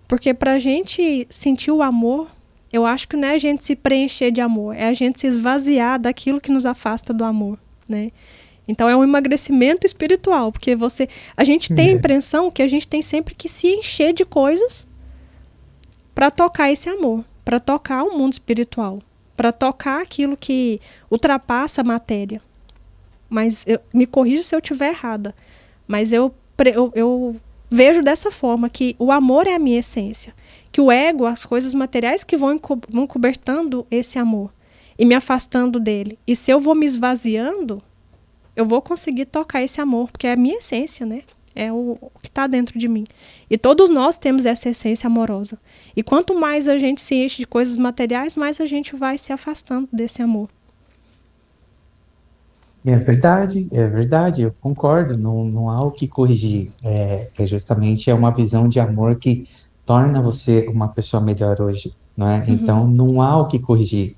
Porque para a gente sentir o amor, eu acho que não é a gente se preencher de amor, é a gente se esvaziar daquilo que nos afasta do amor, né? Então é um emagrecimento espiritual, porque a gente tem a impressão que a gente tem sempre que se encher de coisas para tocar esse amor, para tocar o mundo espiritual, para tocar aquilo que ultrapassa a matéria. Mas me corrija se eu estiver errada, mas eu vejo dessa forma, que o amor é a minha essência, que o ego, as coisas materiais que vão cobertando esse amor e me afastando dele. E se eu vou me esvaziando, eu vou conseguir tocar esse amor, porque é a minha essência, né? É o que está dentro de mim. E todos nós temos essa essência amorosa. E quanto mais a gente se enche de coisas materiais, mais a gente vai se afastando desse amor. É verdade, eu concordo, não há o que corrigir. Justamente uma visão de amor que torna você uma pessoa melhor hoje, não é? Então, não há o que corrigir.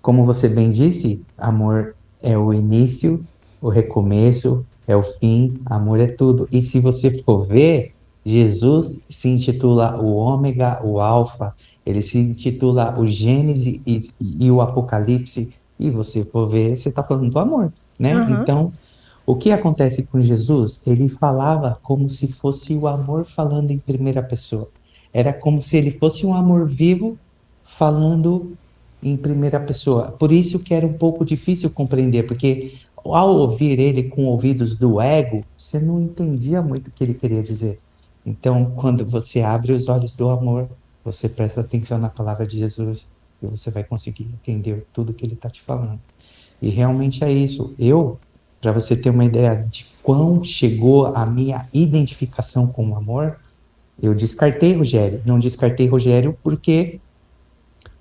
Como você bem disse, amor é o início, o recomeço, é o fim, amor é tudo. E se você for ver, Jesus se intitula o Ômega, o Alfa, ele se intitula o Gênesis e o Apocalipse, e você for ver, você está falando do amor, né? Uhum. Então, o que acontece com Jesus? Ele falava como se fosse o amor falando em primeira pessoa. Era como se ele fosse um amor vivo falando em primeira pessoa. Por isso que era um pouco difícil compreender, porque ao ouvir ele com ouvidos do ego, você não entendia muito o que ele queria dizer. Então, quando você abre os olhos do amor, você presta atenção na palavra de Jesus e você vai conseguir entender tudo que ele está te falando. E realmente é isso. Para você ter uma ideia de quão chegou a minha identificação com o amor, eu descartei Rogério. Não descartei Rogério porque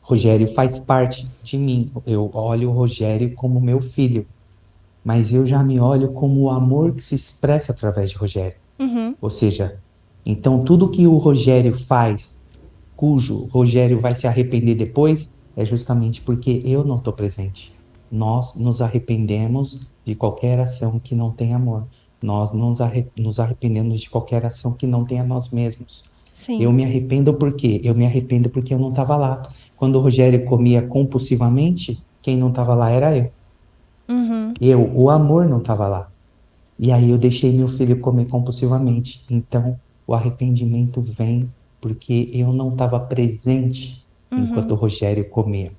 Rogério faz parte de mim. Eu olho o Rogério como meu filho, mas eu já me olho como o amor que se expressa através de Rogério. Uhum. Ou seja, então tudo que o Rogério faz, cujo Rogério vai se arrepender depois, é justamente porque eu não estou presente. Nós nos arrependemos de qualquer ação que não tenha amor. Nós nos arrependemos de qualquer ação que não tenha nós mesmos. Eu Sim. me arrependo por quê? Eu me arrependo porque eu não estava lá. Quando o Rogério comia compulsivamente, quem não estava lá era eu. Uhum. O amor não estava lá. E aí eu deixei meu filho comer compulsivamente. Então, o arrependimento vem porque eu não estava presente enquanto o Uhum. Rogério comia.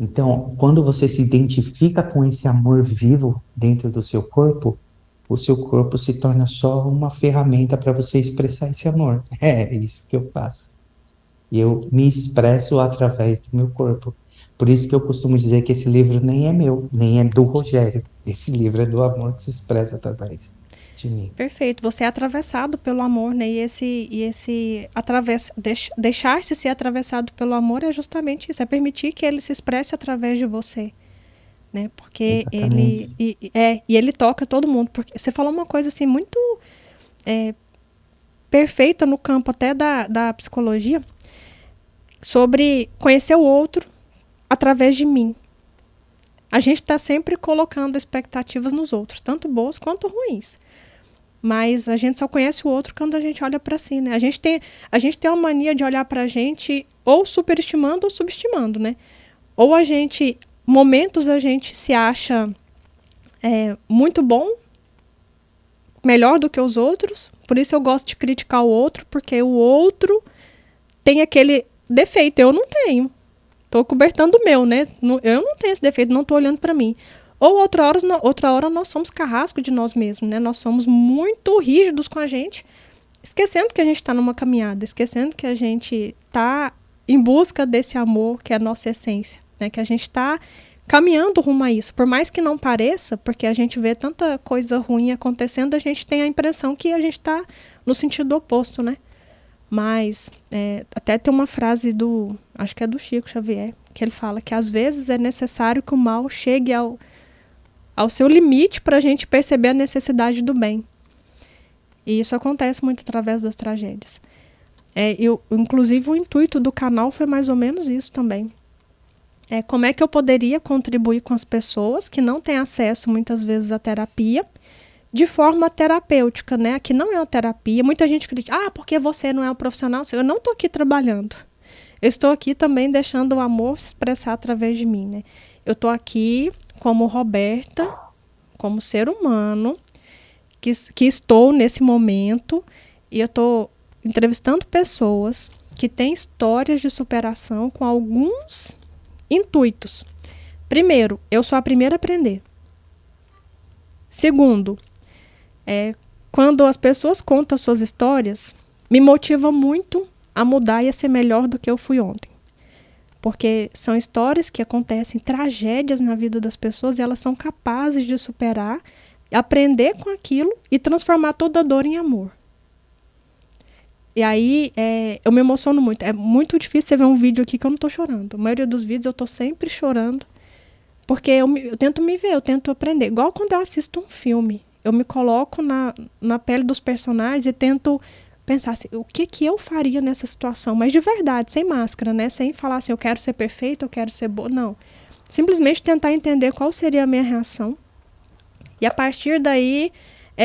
Então, quando você se identifica com esse amor vivo dentro do seu corpo, o seu corpo se torna só uma ferramenta para você expressar esse amor. É isso que eu faço. E eu me expresso através do meu corpo. Por isso que eu costumo dizer que esse livro nem é meu, nem é do Rogério. Esse livro é do amor que se expressa através de mim. Perfeito. Você é atravessado pelo amor, né? Deixar-se ser atravessado pelo amor é justamente isso, é permitir que ele se expresse através de você, né? Porque Exatamente. e ele toca todo mundo. Porque você falou uma coisa assim muito perfeita no campo até da psicologia sobre conhecer o outro através de mim. A gente está sempre colocando expectativas nos outros, tanto boas quanto ruins. Mas a gente só conhece o outro quando a gente olha para si, né? A gente tem uma mania de olhar para a gente ou superestimando ou subestimando, né? Ou momentos a gente se acha muito bom, melhor do que os outros. Por isso eu gosto de criticar o outro, porque o outro tem aquele defeito, eu não tenho. Tô cobertando o meu, né? Eu não tenho esse defeito, não tô olhando para mim. Ou outra hora nós somos carrasco de nós mesmos, né? Nós somos muito rígidos com a gente, esquecendo que a gente está numa caminhada, esquecendo que a gente está em busca desse amor que é a nossa essência, né? Que a gente está caminhando rumo a isso. Por mais que não pareça, porque a gente vê tanta coisa ruim acontecendo, a gente tem a impressão que a gente está no sentido oposto, né? Mas até tem uma frase acho que é do Chico Xavier, que ele fala que às vezes é necessário que o mal chegue ao seu limite para a gente perceber a necessidade do bem. E isso acontece muito através das tragédias. Inclusive, o intuito do canal foi mais ou menos isso também. Como é que eu poderia contribuir com as pessoas que não têm acesso, muitas vezes, à terapia, de forma terapêutica, né? Que não é uma terapia. Muita gente critica, porque você não é um profissional. Eu não estou aqui trabalhando. Eu estou aqui também deixando o amor se expressar através de mim, né? Eu estou aqui como Roberta, como ser humano, que estou nesse momento, e eu estou entrevistando pessoas que têm histórias de superação com alguns intuitos. Primeiro, eu sou a primeira a aprender. Segundo, quando as pessoas contam suas histórias, me motiva muito a mudar e a ser melhor do que eu fui ontem. Porque são histórias que acontecem, tragédias na vida das pessoas, e elas são capazes de superar, aprender com aquilo e transformar toda a dor em amor. E aí eu me emociono muito. É muito difícil você ver um vídeo aqui que eu não estou chorando. A maioria dos vídeos eu estou sempre chorando, porque eu tento me ver, eu tento aprender. Igual quando eu assisto um filme. Eu me coloco na pele dos personagens e tento pensar assim, o que eu faria nessa situação? Mas de verdade, sem máscara, né? Sem falar assim, eu quero ser perfeito, eu quero ser boa. Não. Simplesmente tentar entender qual seria a minha reação. E a partir daí,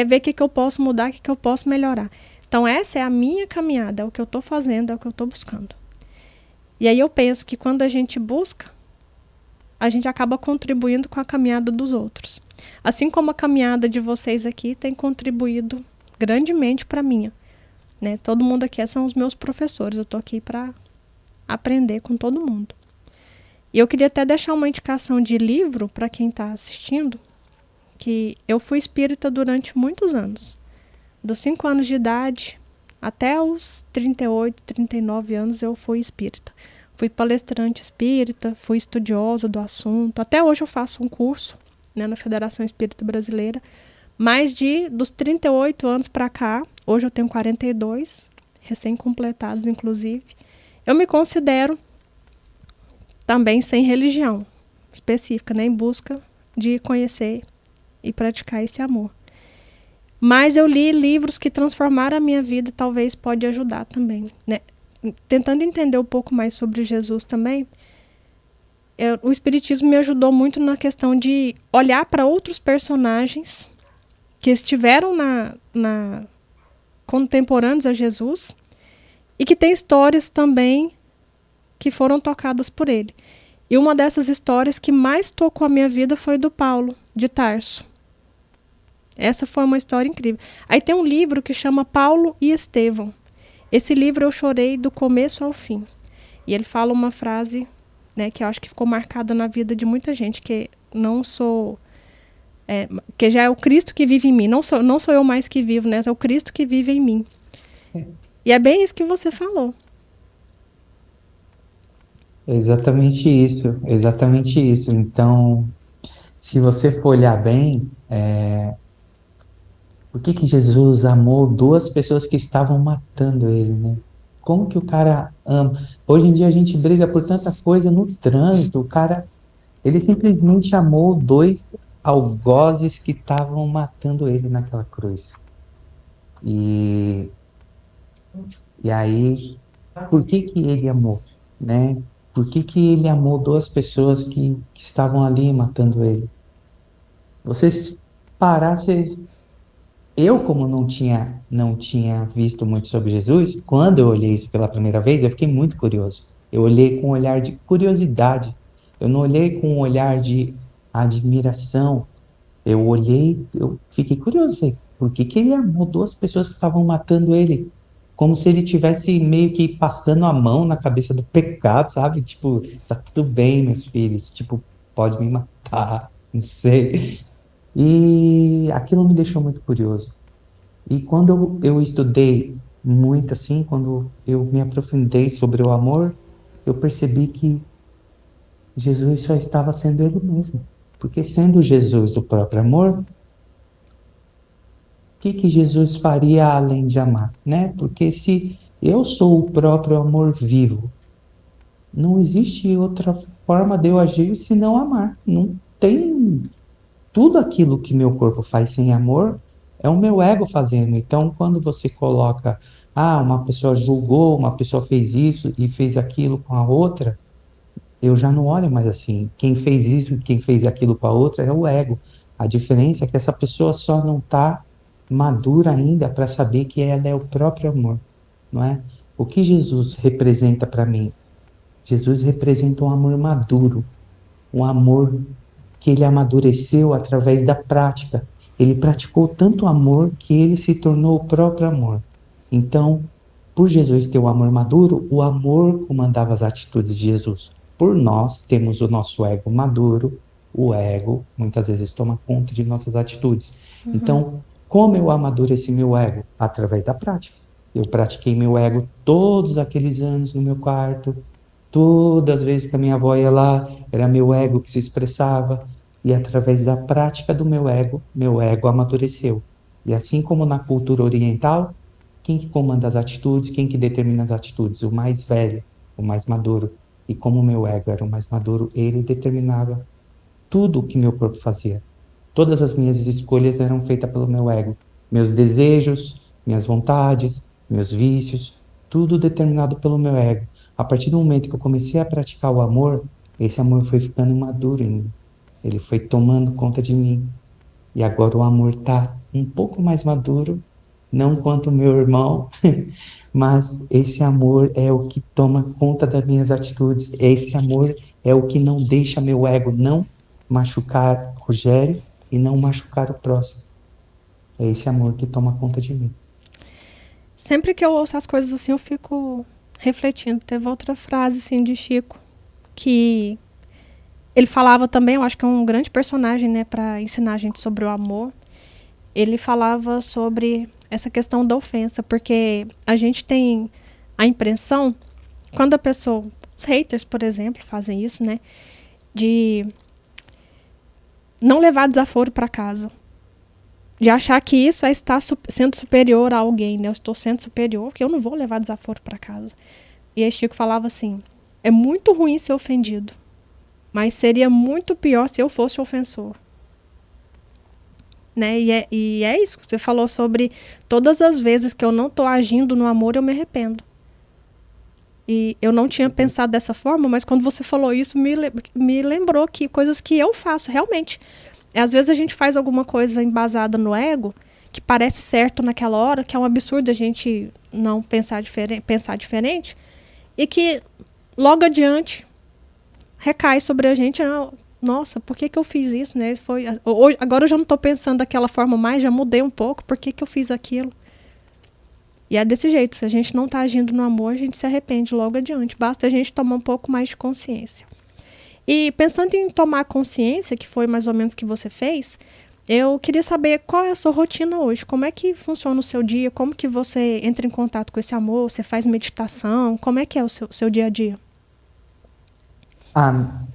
ver o que eu posso mudar, o que eu posso melhorar. Então, essa é a minha caminhada, é o que eu estou fazendo, é o que eu estou buscando. E aí eu penso que quando a gente busca, a gente acaba contribuindo com a caminhada dos outros. Assim como a caminhada de vocês aqui tem contribuído grandemente para a minha. Né? Todo mundo aqui são os meus professores, eu estou aqui para aprender com todo mundo. E eu queria até deixar uma indicação de livro para quem está assistindo, que eu fui espírita durante muitos anos. Dos 5 anos de idade até os 38, 39 anos eu fui espírita. Fui palestrante espírita, fui estudiosa do assunto. Até hoje eu faço um curso, né, na Federação Espírita Brasileira. Mas dos 38 anos para cá, hoje eu tenho 42, recém-completados inclusive, eu me considero também sem religião específica, né, em busca de conhecer e praticar esse amor. Mas eu li livros que transformaram a minha vida e talvez pode ajudar também, né? Tentando entender um pouco mais sobre Jesus também, o Espiritismo me ajudou muito na questão de olhar para outros personagens que estiveram contemporâneos a Jesus e que têm histórias também que foram tocadas por ele. E uma dessas histórias que mais tocou a minha vida foi do Paulo, de Tarso. Essa foi uma história incrível. Aí tem um livro que chama Paulo e Estevão. Esse livro eu chorei do começo ao fim. E ele fala uma frase, né, que eu acho que ficou marcada na vida de muita gente, que não sou... que já é o Cristo que vive em mim. Não sou eu mais que vivo, né? É o Cristo que vive em mim. E é bem isso que você falou. Exatamente isso, exatamente isso. Então, se você for olhar bem, Por que que Jesus amou duas pessoas que estavam matando ele, né? Como que o cara ama? Hoje em dia a gente briga por tanta coisa no trânsito. O cara, ele simplesmente amou dois algozes que estavam matando ele naquela cruz. E, e aí, por que que ele amou, né? Por que que ele amou duas pessoas que estavam ali matando ele? Vocês parassem. Eu, como não tinha visto muito sobre Jesus, quando eu olhei isso pela primeira vez, eu fiquei muito curioso. Eu olhei com um olhar de curiosidade. Eu não olhei com um olhar de admiração. Eu fiquei curioso, falei, por que que ele amou duas pessoas que estavam matando ele? Como se ele tivesse meio que passando a mão na cabeça do pecado, sabe? Tipo, tá tudo bem, meus filhos, tipo, pode me matar, não sei. E aquilo me deixou muito curioso. E quando eu estudei muito assim, quando eu me aprofundei sobre o amor, eu percebi que Jesus só estava sendo ele mesmo. Porque sendo Jesus o próprio amor, o que que Jesus faria além de amar, né? Porque se eu sou o próprio amor vivo, não existe outra forma de eu agir senão amar. Não tem tudo aquilo que meu corpo faz sem amor é o meu ego fazendo. Então, quando você coloca, uma pessoa julgou, uma pessoa fez isso e fez aquilo com a outra, eu já não olho mais assim. Quem fez isso e quem fez aquilo com a outra é o ego. A diferença é que essa pessoa só não está madura ainda para saber que ela é o próprio amor, não é? O que Jesus representa para mim? Jesus representa um amor maduro, um amor que ele amadureceu através da prática. Ele praticou tanto amor que ele se tornou o próprio amor. Então, por Jesus ter o amor maduro, o amor comandava as atitudes de Jesus. Por nós temos o nosso ego maduro, o ego muitas vezes toma conta de nossas atitudes. Uhum. Então, como eu amadureci meu ego? Através da prática. Eu pratiquei meu ego todos aqueles anos no meu quarto, todas as vezes que a minha avó ia lá, era meu ego que se expressava, e através da prática do meu ego amadureceu. E assim como na cultura oriental, quem que comanda as atitudes, quem que determina as atitudes? O mais velho, o mais maduro. E como o meu ego era o mais maduro, ele determinava tudo o que meu corpo fazia. Todas as minhas escolhas eram feitas pelo meu ego. Meus desejos, minhas vontades, meus vícios, tudo determinado pelo meu ego. A partir do momento que eu comecei a praticar o amor, esse amor foi ficando maduro em mim. Ele foi tomando conta de mim. E agora o amor está um pouco mais maduro, não quanto o meu irmão, mas esse amor é o que toma conta das minhas atitudes. Esse amor é o que não deixa meu ego não machucar Rogério e não machucar o próximo. É esse amor que toma conta de mim. Sempre que eu ouço as coisas assim, eu fico refletindo. Teve outra frase assim de Chico que ele falava também, eu acho que é um grande personagem, né, para ensinar a gente sobre o amor. Ele falava sobre essa questão da ofensa, porque a gente tem a impressão, quando a pessoa, os haters, por exemplo, fazem isso, né, de não levar desaforo para casa. De achar que isso é estar sendo superior a alguém, né? Eu estou sendo superior, porque eu não vou levar desaforo para casa. E aí Chico falava assim, é muito ruim ser ofendido, mas seria muito pior se eu fosse o ofensor. Né? E é isso que você falou sobre todas as vezes que eu não estou agindo no amor, eu me arrependo. E eu não tinha pensado dessa forma, mas quando você falou isso, me lembrou que coisas que eu faço realmente. Às vezes a gente faz alguma coisa embasada no ego, que parece certo naquela hora, que é um absurdo a gente não pensar diferente, e que logo adiante recai sobre a gente, nossa, por que eu fiz isso, né? Agora eu já não estou pensando daquela forma mais, já mudei um pouco, por que eu fiz aquilo? E é desse jeito, se a gente não está agindo no amor, a gente se arrepende logo adiante, basta a gente tomar um pouco mais de consciência. E pensando em tomar consciência, que foi mais ou menos o que você fez, eu queria saber qual é a sua rotina hoje, como é que funciona o seu dia, como que você entra em contato com esse amor, você faz meditação, como é que é o seu dia a dia? Ah,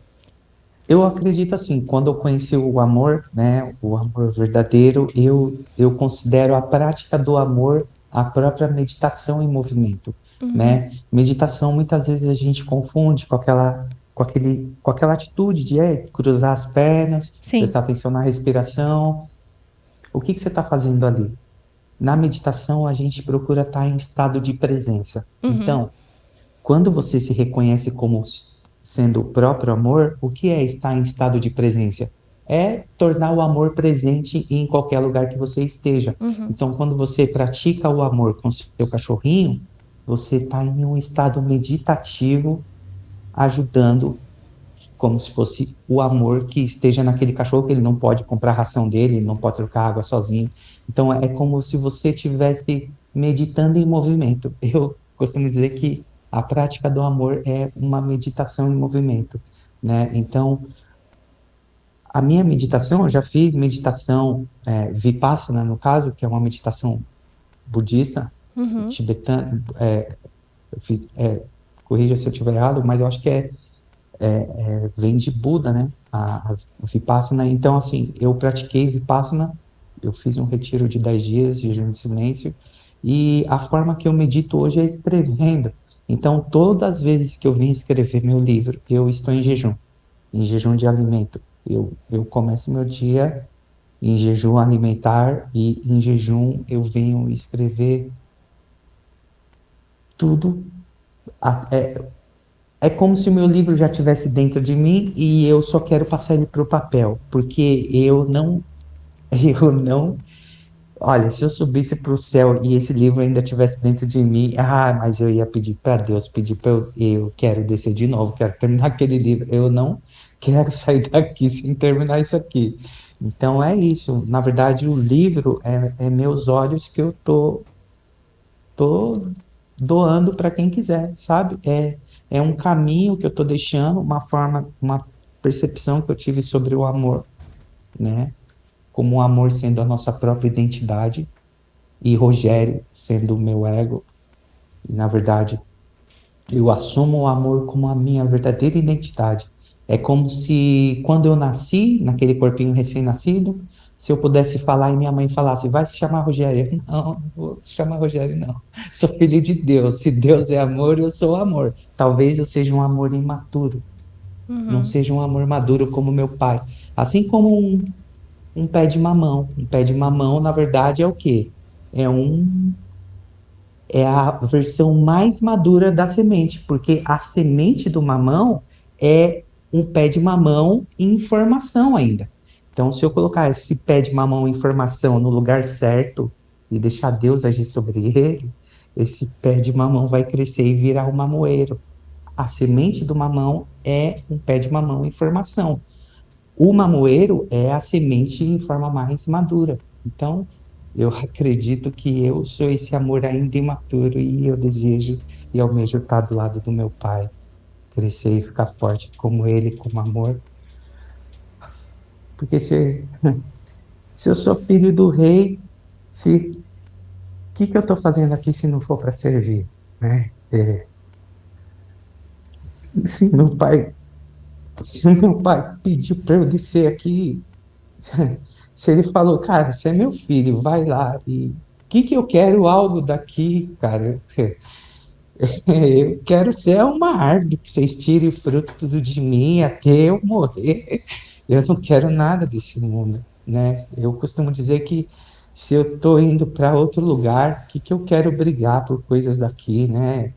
Eu acredito assim, quando eu conheci o amor, né, o amor verdadeiro, eu considero a prática do amor a própria meditação em movimento, Uhum. né? Meditação muitas vezes a gente confunde com aquela atitude de cruzar as pernas, Sim. prestar atenção na respiração. O que que você está fazendo ali? Na meditação a gente procura estar em estado de presença. Uhum. Então, quando você se reconhece como sendo o próprio amor, o que é estar em estado de presença? É tornar o amor presente em qualquer lugar que você esteja. Uhum. Então, quando você pratica o amor com seu cachorrinho, você está em um estado meditativo, ajudando, como se fosse o amor que esteja naquele cachorro, que ele não pode comprar a ração dele, ele não pode trocar água sozinho. Então, é como se você estivesse meditando em movimento. Eu costumo dizer que a prática do amor é uma meditação em movimento, né? Então, a minha meditação, eu já fiz meditação Vipassana, no caso, que é uma meditação budista, Uhum. tibetana, eu fiz, corrija se eu estiver errado, mas eu acho que vem de Buda, né? A Vipassana. Então, assim, eu pratiquei Vipassana, eu fiz um retiro de 10 dias, jejum de silêncio, e a forma que eu medito hoje é escrevendo. Então, todas as vezes que eu vim escrever meu livro, eu estou em jejum de alimento. Eu começo meu dia em jejum alimentar e em jejum eu venho escrever tudo. É como se o meu livro já estivesse dentro de mim e eu só quero passar ele para o papel, porque eu não, olha, se eu subisse para o céu e esse livro ainda estivesse dentro de mim, mas eu ia pedir para Deus, pedir para eu quero descer de novo, quero terminar aquele livro, eu não quero sair daqui sem terminar isso aqui. Então é isso, na verdade o livro é meus olhos que eu tô doando para quem quiser, sabe? É um caminho que eu tô deixando, uma forma, uma percepção que eu tive sobre o amor, né? Como o amor sendo a nossa própria identidade e Rogério sendo o meu ego. E, na verdade, eu assumo o amor como a minha verdadeira identidade. É como se, quando eu nasci, naquele corpinho recém-nascido, se eu pudesse falar e minha mãe falasse, vai se chamar Rogério. Não, não vou chamar Rogério, não. Sou filho de Deus. Se Deus é amor, eu sou amor. Talvez eu seja um amor imaturo, não Uhum. seja um amor maduro como meu pai. Assim como um pé de mamão. Um pé de mamão, na verdade, é o quê? É um é a versão mais madura da semente, porque a semente do mamão é um pé de mamão em formação ainda. Então, se eu colocar esse pé de mamão em formação no lugar certo e deixar Deus agir sobre ele, esse pé de mamão vai crescer e virar um mamoeiro. A semente do mamão é um pé de mamão em formação. O mamoeiro é a semente em forma mais madura. Então, eu acredito que eu sou esse amor ainda imaturo e eu desejo e almejo estar do lado do meu pai, crescer e ficar forte como ele, como amor. Porque se eu sou filho do rei, o que eu estou fazendo aqui se não for para servir, né? Se meu pai, se meu pai pediu para eu descer aqui, se ele falou, cara, você é meu filho, vai lá. E o que eu quero algo daqui, cara? Eu quero ser uma árvore que vocês tirem fruto tudo de mim até eu morrer. Eu não quero nada desse mundo, né? Eu costumo dizer que se eu estou indo para outro lugar, o que eu quero brigar por coisas daqui, né?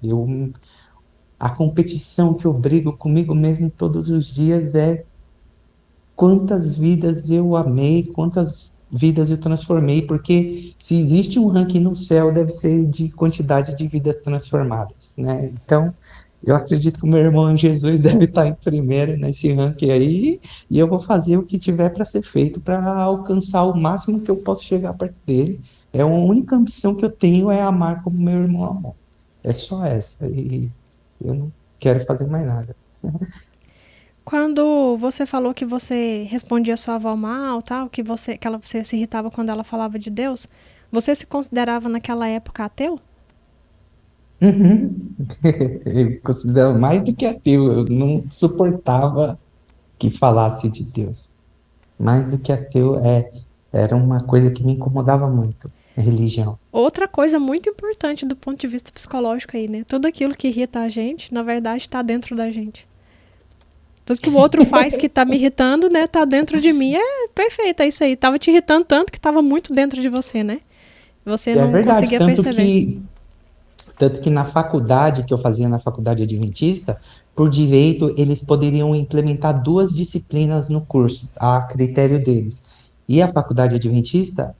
A competição que eu brigo comigo mesmo todos os dias é quantas vidas eu amei, quantas vidas eu transformei, porque se existe um ranking no céu, deve ser de quantidade de vidas transformadas, né? Então, eu acredito que o meu irmão Jesus deve estar em primeiro nesse ranking aí, e eu vou fazer o que tiver para ser feito para alcançar o máximo que eu posso chegar perto dele. É a única ambição que eu tenho é amar como meu irmão amou. É só essa, e eu não quero fazer mais nada. Quando você falou que você respondia sua avó mal, tal, você se irritava quando ela falava de Deus, você se considerava naquela época ateu? Uhum. Eu considero mais do que ateu. Eu não suportava. que falasse de Deus. Mais do que ateu, era uma coisa que me incomodava muito, a religião. Outra coisa muito importante do ponto de vista psicológico aí, né? Tudo aquilo que irrita a gente, na verdade, está dentro da gente. Tudo que o outro faz que tá me irritando, né, tá dentro de mim. É perfeito, é isso aí. Tava te irritando tanto que tava muito dentro de você, né? Você E é não verdade, conseguia perceber. tanto que na faculdade, que eu fazia na faculdade adventista, por direito, eles poderiam implementar duas disciplinas no curso, a critério deles. E a faculdade adventista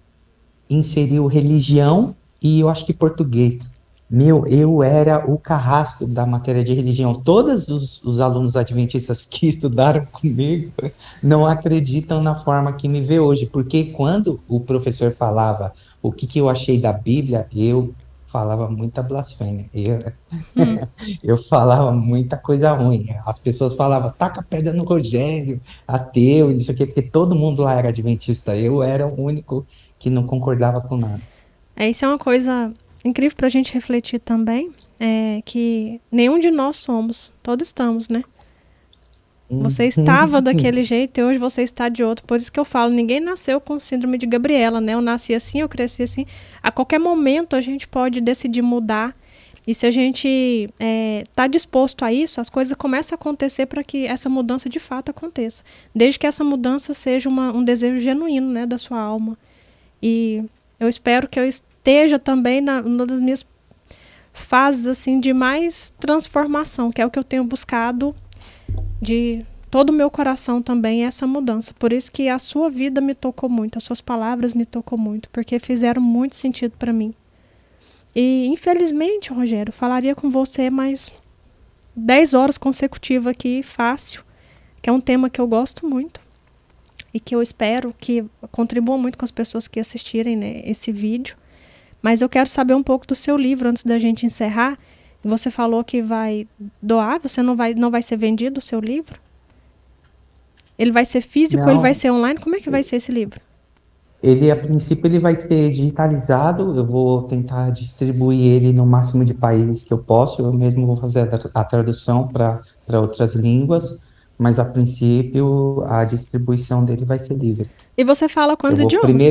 inseriu religião e eu acho que português. Meu, eu era o carrasco da matéria de religião. Todos os alunos adventistas que estudaram comigo não acreditam na forma que me vê hoje, porque quando o professor falava o que, que eu achei da Bíblia, eu falava muita blasfêmia. Hum. Eu falava muita coisa ruim. As pessoas falavam, taca pedra no Rogério, ateu, isso aqui, porque todo mundo lá era adventista. Eu era o único que não concordava com nada. Isso é uma coisa incrível pra gente refletir também, é que nenhum de nós somos, todos estamos, né? Você estava daquele jeito e hoje você está de outro. Por isso que eu falo, ninguém nasceu com síndrome de Gabriela, né? Eu nasci assim, eu cresci assim. A qualquer momento a gente pode decidir mudar. E se a gente está disposto a isso, as coisas começam a acontecer para que essa mudança de fato aconteça. Desde que essa mudança seja um desejo genuíno, né, da sua alma. E eu espero que eu esteja também numa das minhas fases assim de mais transformação, que é o que eu tenho buscado de todo o meu coração também essa mudança. Por isso que a sua vida me tocou muito, as suas palavras me tocou muito, porque fizeram muito sentido para mim. E infelizmente, Rogério, falaria com você mais 10 horas consecutivas aqui, fácil, que é um tema que eu gosto muito e que eu espero que contribua muito com as pessoas que assistirem, né, esse vídeo. Mas eu quero saber um pouco do seu livro antes da gente encerrar. Você falou que vai doar, você não vai ser vendido o seu livro? Ele vai ser físico, ele vai Não, ser online? Como é que vai ser esse livro? ele a princípio ele vai ser digitalizado, eu vou tentar distribuir ele no máximo de países que eu posso, eu mesmo vou fazer a tradução para outras línguas, mas a princípio a distribuição dele vai ser livre. E você fala Eu quantos vou idiomas?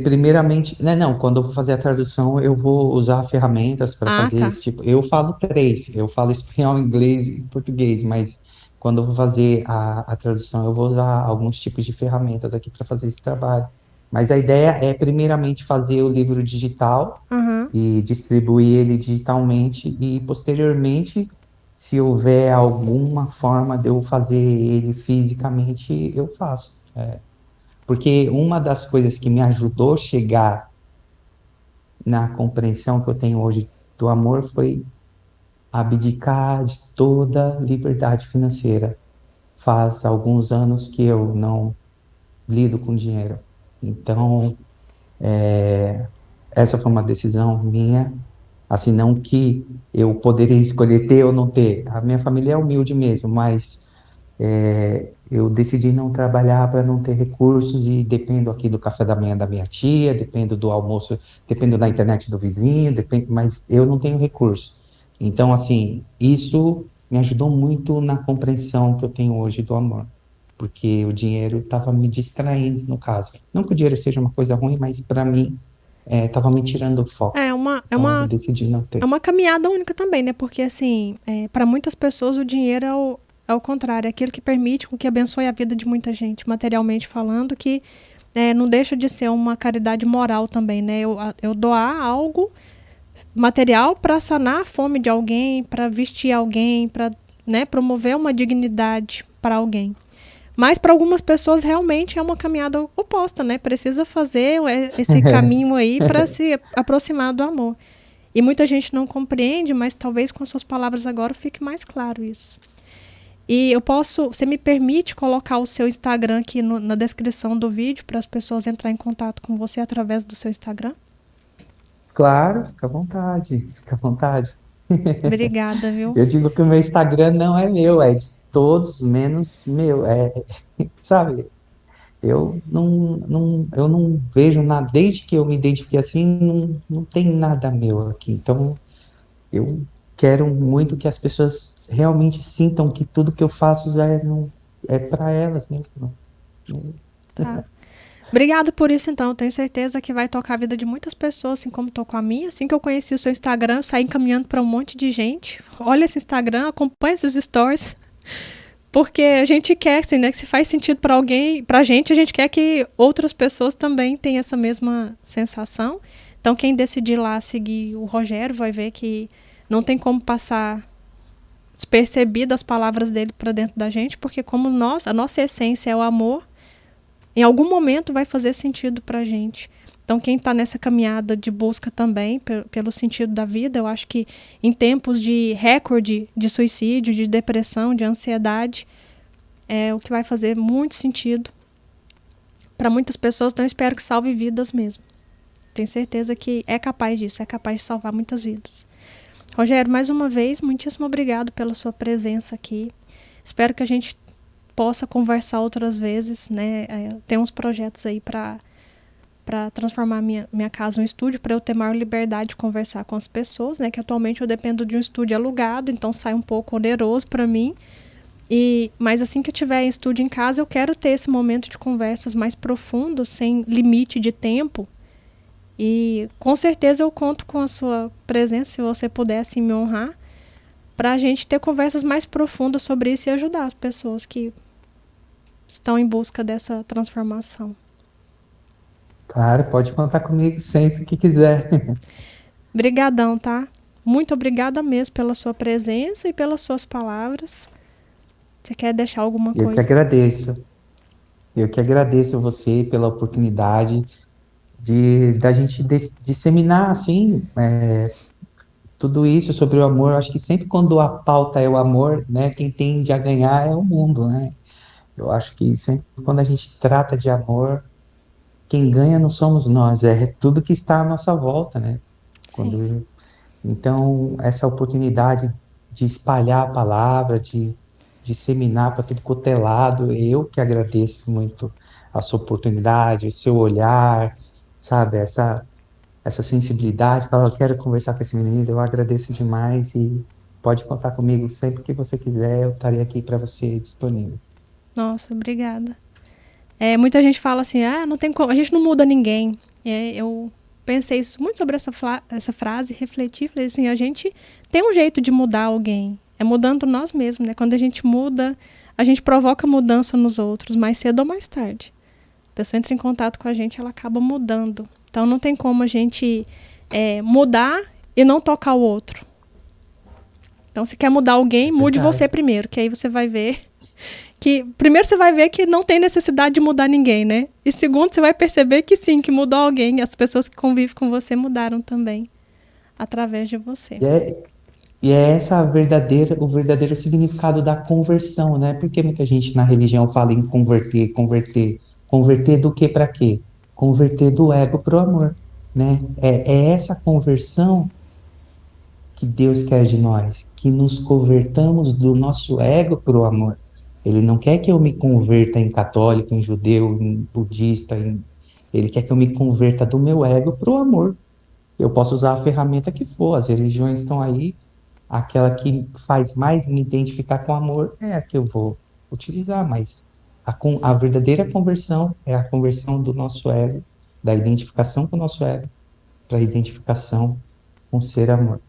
primeiramente, não, quando eu vou fazer a tradução, eu vou usar ferramentas para Ah, fazer tá. esse tipo. Eu falo três, eu falo espanhol, inglês e português, mas quando eu vou fazer a tradução, eu vou usar alguns tipos de ferramentas aqui para fazer esse trabalho. Mas a ideia é, primeiramente, fazer o livro digital Aham. e distribuir ele digitalmente, e posteriormente, se houver alguma forma de eu fazer ele fisicamente, eu faço. Porque uma das coisas que me ajudou a chegar na compreensão que eu tenho hoje do amor foi abdicar de toda liberdade financeira. Faz alguns anos que eu não lido com dinheiro. Então, essa foi uma decisão minha. Assim, não que eu poderia escolher ter ou não ter. A minha família é humilde mesmo, mas eu decidi não trabalhar para não ter recursos e dependo aqui do café da manhã da minha tia, dependo do almoço, dependo da internet do vizinho, mas eu não tenho recurso. Então, assim, isso me ajudou muito na compreensão que eu tenho hoje do amor, porque o dinheiro estava me distraindo, no caso. Não que o dinheiro seja uma coisa ruim, mas para mim estava me tirando o foco. É uma, é Então, eu uma, decidi não é ter. uma caminhada única também, né? Porque, assim, para muitas pessoas o dinheiro é o contrário, é aquilo que permite com que abençoe a vida de muita gente, materialmente falando, que não deixa de ser uma caridade moral também, né? Eu doar algo material para sanar a fome de alguém, para vestir alguém, para, né, promover uma dignidade para alguém. Mas para algumas pessoas realmente é uma caminhada oposta, né? Precisa fazer esse caminho aí para se aproximar do amor. E muita gente não compreende, mas talvez com as suas palavras agora fique mais claro isso. E você me permite colocar o seu Instagram aqui na descrição do vídeo para as pessoas entrarem em contato com você através do seu Instagram? Claro, fica à vontade, fica à vontade. Obrigada, viu? Eu digo que o meu Instagram não é meu, é de todos menos meu. Sabe, eu não vejo nada, desde que eu me identifiquei assim, não tem nada meu aqui. Então, eu quero muito que as pessoas realmente sintam que tudo que eu faço é para elas mesmo. Tá. Obrigado por isso, então. Eu tenho certeza que vai tocar a vida de muitas pessoas, assim como tocou a minha. Assim que eu conheci o seu Instagram, eu saí encaminhando para um monte de gente. Olha esse Instagram, acompanha esses stories. Porque a gente quer, assim, né? Que se faz sentido para alguém, pra gente, a gente quer que outras pessoas também tenham essa mesma sensação. Então, quem decidir lá seguir o Rogério vai ver que não tem como passar despercebido as palavras dele para dentro da gente, porque como a nossa essência é o amor, em algum momento vai fazer sentido pra gente. Então, quem está nessa caminhada de busca também pelo sentido da vida, eu acho que em tempos de recorde de suicídio, de depressão, de ansiedade, é o que vai fazer muito sentido para muitas pessoas. Então, eu espero que salve vidas mesmo. Tenho certeza que é capaz disso, é capaz de salvar muitas vidas. Rogério, mais uma vez, muitíssimo obrigado pela sua presença aqui. Espero que a gente possa conversar outras vezes, né? Tem uns projetos aí para transformar minha casa em um estúdio, para eu ter maior liberdade de conversar com as pessoas, né? Que atualmente eu dependo de um estúdio alugado, então sai um pouco oneroso para mim. Mas assim que eu tiver estúdio em casa, eu quero ter esse momento de conversas mais profundos, sem limite de tempo. E com certeza eu conto com a sua presença, se você puder assim me honrar, para a gente ter conversas mais profundas sobre isso e ajudar as pessoas que estão em busca dessa transformação. Claro, pode contar comigo sempre que quiser. Brigadão, tá? Muito obrigada mesmo pela sua presença e pelas suas palavras. Você quer deixar alguma Eu que coisa? agradeço. Eu que agradeço você pela oportunidade de da gente disseminar assim tudo isso sobre o amor. Eu acho que sempre quando a pauta é o amor, né, quem tende a ganhar é o mundo, né? Eu acho que sempre quando a gente trata de amor, quem ganha não somos nós, é tudo que está à nossa volta, né? Sim. Quando Então, essa oportunidade de espalhar a palavra, de disseminar para tudo quanto é lado, eu que agradeço muito a sua oportunidade, o seu olhar, sabe, essa sensibilidade. Para eu quero conversar com esse menino, eu agradeço demais e pode contar comigo sempre que você quiser, eu estarei aqui para você disponível. Nossa, obrigada. Muita gente fala assim, não tem como, a gente não muda ninguém. Eu pensei muito sobre essa frase, refleti, falei assim, a gente tem um jeito de mudar alguém. É mudando nós mesmos, né? Quando a gente muda, a gente provoca mudança nos outros, mais cedo ou mais tarde. A pessoa entra em contato com a gente, ela acaba mudando. Então não tem como a gente mudar e não tocar o outro. Então, se quer mudar alguém, É mude você verdade. primeiro, que aí você vai ver que primeiro você vai ver que não tem necessidade de mudar ninguém, né? E segundo, você vai perceber que sim, que mudou alguém, as pessoas que convivem com você mudaram também através de você. E é, e é essa o verdadeiro significado da conversão, né? Porque muita gente na religião fala em converter, converter. Converter do que para quê? Converter do ego para o amor, né? É essa conversão que Deus quer de nós, que nos convertamos do nosso ego para o amor. Ele não quer que eu me converta em católico, em judeu, em budista, ele quer que eu me converta do meu ego para o amor. Eu posso usar a ferramenta que for, as religiões estão aí. Aquela que faz mais me identificar com amor é a que eu vou utilizar, mas a verdadeira conversão é a conversão do nosso ego, da identificação com o nosso ego, para a identificação com o ser amor.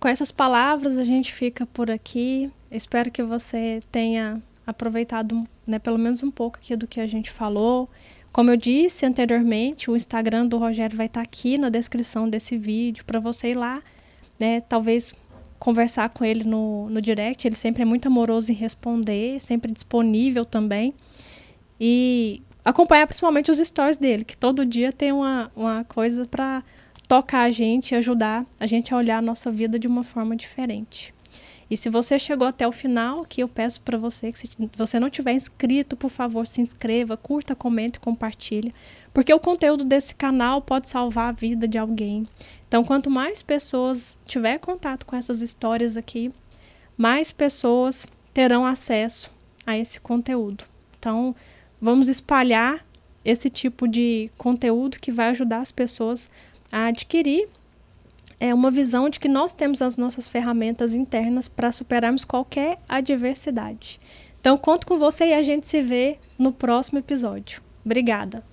Com essas palavras a gente fica por aqui. Espero que você tenha aproveitado, né, pelo menos um pouco aqui do que a gente falou. Como eu disse anteriormente, o Instagram do Rogério vai estar aqui na descrição desse vídeo para você ir lá, né, talvez conversar com ele no direct. Ele sempre é muito amoroso em responder, sempre disponível também. E acompanhar principalmente os stories dele, que todo dia tem uma coisa para tocar a gente e ajudar a gente a olhar a nossa vida de uma forma diferente. E se você chegou até o final, que eu peço para você que se você não tiver inscrito, por favor, se inscreva, curta, comente e compartilhe, porque o conteúdo desse canal pode salvar a vida de alguém. Então, quanto mais pessoas tiver contato com essas histórias aqui, mais pessoas terão acesso a esse conteúdo. Então, vamos espalhar esse tipo de conteúdo que vai ajudar as pessoas a adquirir uma visão de que nós temos as nossas ferramentas internas para superarmos qualquer adversidade. Então, conto com você e a gente se vê no próximo episódio. Obrigada!